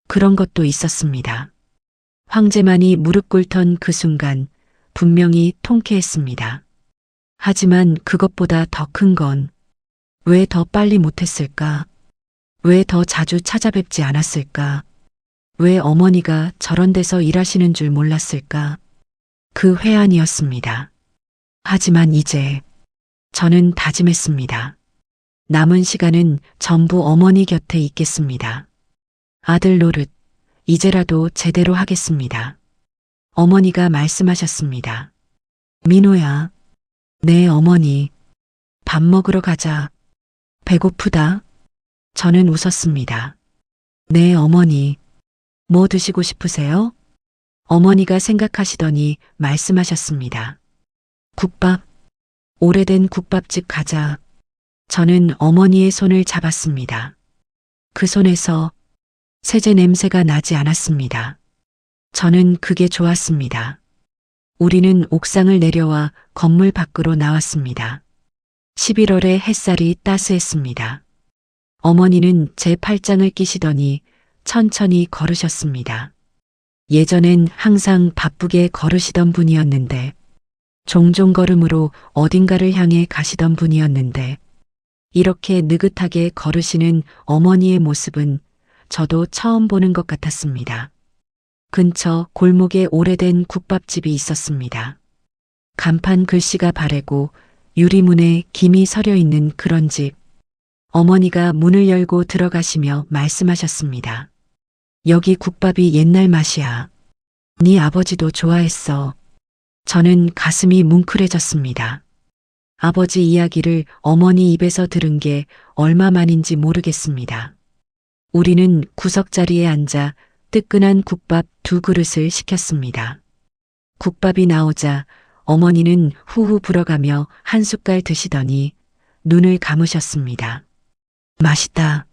그런 것도 있었습니다. 황제만이 무릎 꿇던 그 순간 분명히 통쾌했습니다. 하지만 그것보다 더 큰 건 왜 더 빨리 못했을까? 왜 더 자주 찾아뵙지 않았을까? 왜 어머니가 저런 데서 일하시는 줄 몰랐을까? 그 회한이었습니다. 하지만 이제 저는 다짐했습니다. 남은 시간은 전부 어머니 곁에 있겠습니다. 아들 노릇, 이제라도 제대로 하겠습니다. 어머니가 말씀하셨습니다. 민호야, 네 어머니, 밥 먹으러 가자. 배고프다. 저는 웃었습니다. 네 어머니, 뭐 드시고 싶으세요? 어머니가 생각하시더니 말씀하셨습니다. 국밥, 오래된 국밥집 가자. 저는 어머니의 손을 잡았습니다. 그 손에서 세제 냄새가 나지 않았습니다. 저는 그게 좋았습니다. 우리는 옥상을 내려와 건물 밖으로 나왔습니다. 11월의 햇살이 따스했습니다. 어머니는 제 팔짱을 끼시더니 천천히 걸으셨습니다. 예전엔 항상 바쁘게 걸으시던 분이었는데, 종종 걸음으로 어딘가를 향해 가시던 분이었는데, 이렇게 느긋하게 걸으시는 어머니의 모습은 저도 처음 보는 것 같았습니다. 근처 골목에 오래된 국밥집이 있었습니다. 간판 글씨가 바래고 유리문에 김이 서려 있는 그런 집. 어머니가 문을 열고 들어가시며 말씀하셨습니다. 여기 국밥이 옛날 맛이야. 네 아버지도 좋아했어. 저는 가슴이 뭉클해졌습니다. 아버지 이야기를 어머니 입에서 들은 게 얼마만인지 모르겠습니다. 우리는 구석자리에 앉아 뜨끈한 국밥 2그릇을 시켰습니다. 국밥이 나오자 어머니는 후후 불어가며 한 숟갈 드시더니 눈을 감으셨습니다. 맛있다.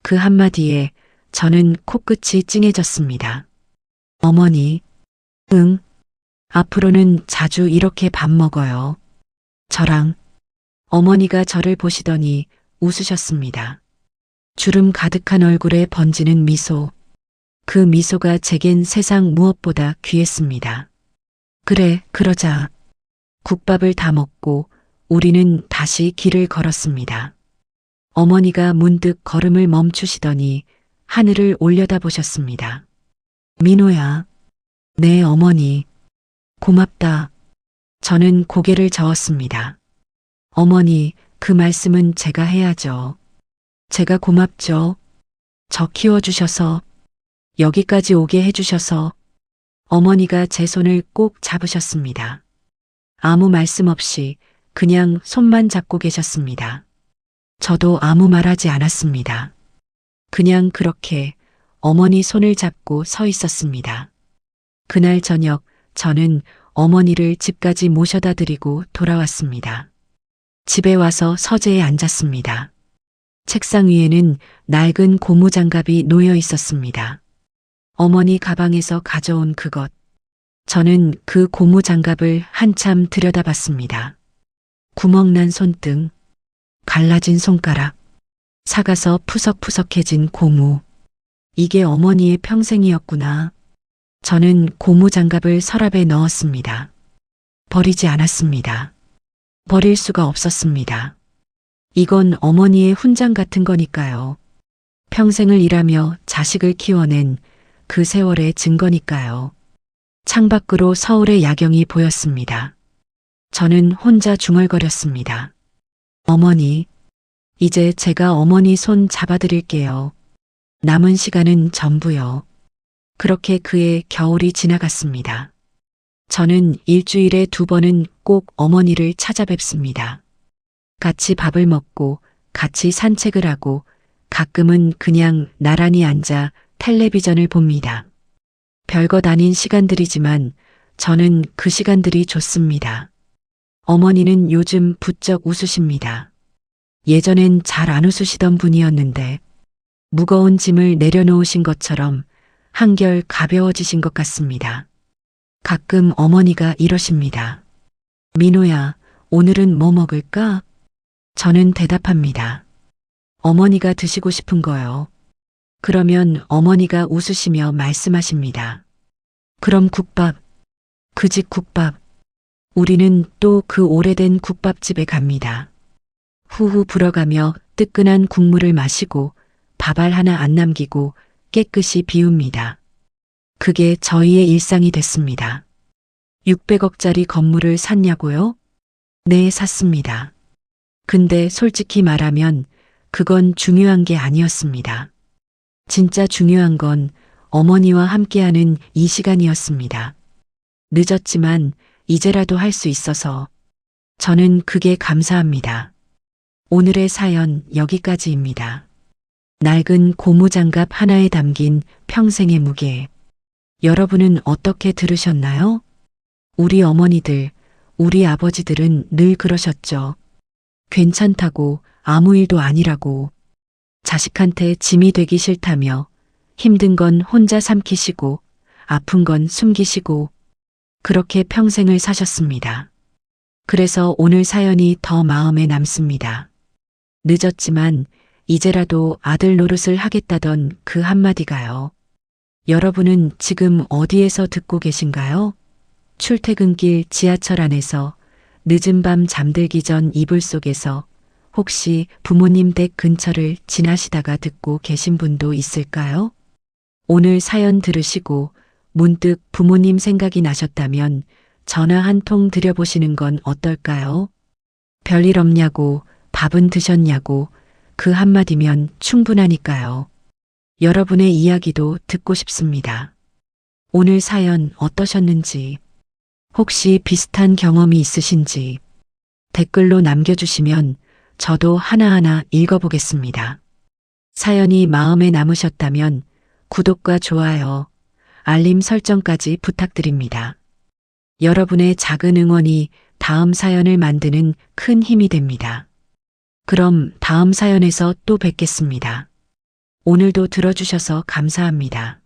그 한마디에 저는 코끝이 찡해졌습니다. 어머니, 응, 앞으로는 자주 이렇게 밥 먹어요. 저랑. 어머니가 저를 보시더니 웃으셨습니다. 주름 가득한 얼굴에 번지는 미소. 그 미소가 제겐 세상 무엇보다 귀했습니다. 그래, 그러자. 국밥을 다 먹고 우리는 다시 길을 걸었습니다. 어머니가 문득 걸음을 멈추시더니 하늘을 올려다보셨습니다. 민호야. 네, 어머니. 고맙다. 저는 고개를 저었습니다. 어머니, 그 말씀은 제가 해야죠. 제가 고맙죠. 저 키워주셔서, 여기까지 오게 해주셔서. 어머니가 제 손을 꼭 잡으셨습니다. 아무 말씀 없이 그냥 손만 잡고 계셨습니다. 저도 아무 말하지 않았습니다. 그냥 그렇게 어머니 손을 잡고 서 있었습니다. 그날 저녁 저는 어머니를 집까지 모셔다 드리고 돌아왔습니다. 집에 와서 서재에 앉았습니다. 책상 위에는 낡은 고무장갑이 놓여 있었습니다. 어머니 가방에서 가져온 그것. 저는 그 고무장갑을 한참 들여다봤습니다. 구멍난 손등, 갈라진 손가락, 사가서 푸석푸석해진 고무. 이게 어머니의 평생이었구나. 저는 고무장갑을 서랍에 넣었습니다. 버리지 않았습니다. 버릴 수가 없었습니다. 이건 어머니의 훈장 같은 거니까요. 평생을 일하며 자식을 키워낸 그 세월의 증거니까요. 창밖으로 서울의 야경이 보였습니다. 저는 혼자 중얼거렸습니다. 어머니, 이제 제가 어머니 손 잡아드릴게요. 남은 시간은 전부요. 그렇게 그의 겨울이 지나갔습니다. 저는 일주일에 2번은 꼭 어머니를 찾아뵙습니다. 같이 밥을 먹고 같이 산책을 하고 가끔은 그냥 나란히 앉아 텔레비전을 봅니다. 별것 아닌 시간들이지만 저는 그 시간들이 좋습니다. 어머니는 요즘 부쩍 웃으십니다. 예전엔 잘 안 웃으시던 분이었는데 무거운 짐을 내려놓으신 것처럼 한결 가벼워지신 것 같습니다. 가끔 어머니가 이러십니다. 민호야, 오늘은 뭐 먹을까? 저는 대답합니다. 어머니가 드시고 싶은 거요. 그러면 어머니가 웃으시며 말씀하십니다. 그럼 국밥, 그 집 국밥. 우리는 또 그 오래된 국밥집에 갑니다. 후후 불어가며 뜨끈한 국물을 마시고 밥알 하나 안 남기고 깨끗이 비웁니다. 그게 저희의 일상이 됐습니다. 600억짜리 건물을 샀냐고요? 네, 샀습니다. 근데 솔직히 말하면 그건 중요한 게 아니었습니다. 진짜 중요한 건 어머니와 함께하는 이 시간이었습니다. 늦었지만 이제라도 할 수 있어서 저는 그게 감사합니다. 오늘의 사연 여기까지입니다. 낡은 고무장갑 하나에 담긴 평생의 무게. 여러분은 어떻게 들으셨나요? 우리 어머니들, 우리 아버지들은 늘 그러셨죠. 괜찮다고, 아무 일도 아니라고. 자식한테 짐이 되기 싫다며 힘든 건 혼자 삼키시고 아픈 건 숨기시고 그렇게 평생을 사셨습니다. 그래서 오늘 사연이 더 마음에 남습니다. 늦었지만 이제라도 아들 노릇을 하겠다던 그 한마디가요. 여러분은 지금 어디에서 듣고 계신가요? 출퇴근길 지하철 안에서 늦은 밤 잠들기 전 이불 속에서 혹시 부모님 댁 근처를 지나시다가 듣고 계신 분도 있을까요? 오늘 사연 들으시고 문득 부모님 생각이 나셨다면 전화 한 통 드려보시는 건 어떨까요? 별일 없냐고, 밥은 드셨냐고, 그 한마디면 충분하니까요. 여러분의 이야기도 듣고 싶습니다. 오늘 사연 어떠셨는지, 혹시 비슷한 경험이 있으신지 댓글로 남겨주시면 저도 하나하나 읽어보겠습니다. 사연이 마음에 남으셨다면 구독과 좋아요, 알림 설정까지 부탁드립니다. 여러분의 작은 응원이 다음 사연을 만드는 큰 힘이 됩니다. 그럼 다음 사연에서 또 뵙겠습니다. 오늘도 들어주셔서 감사합니다.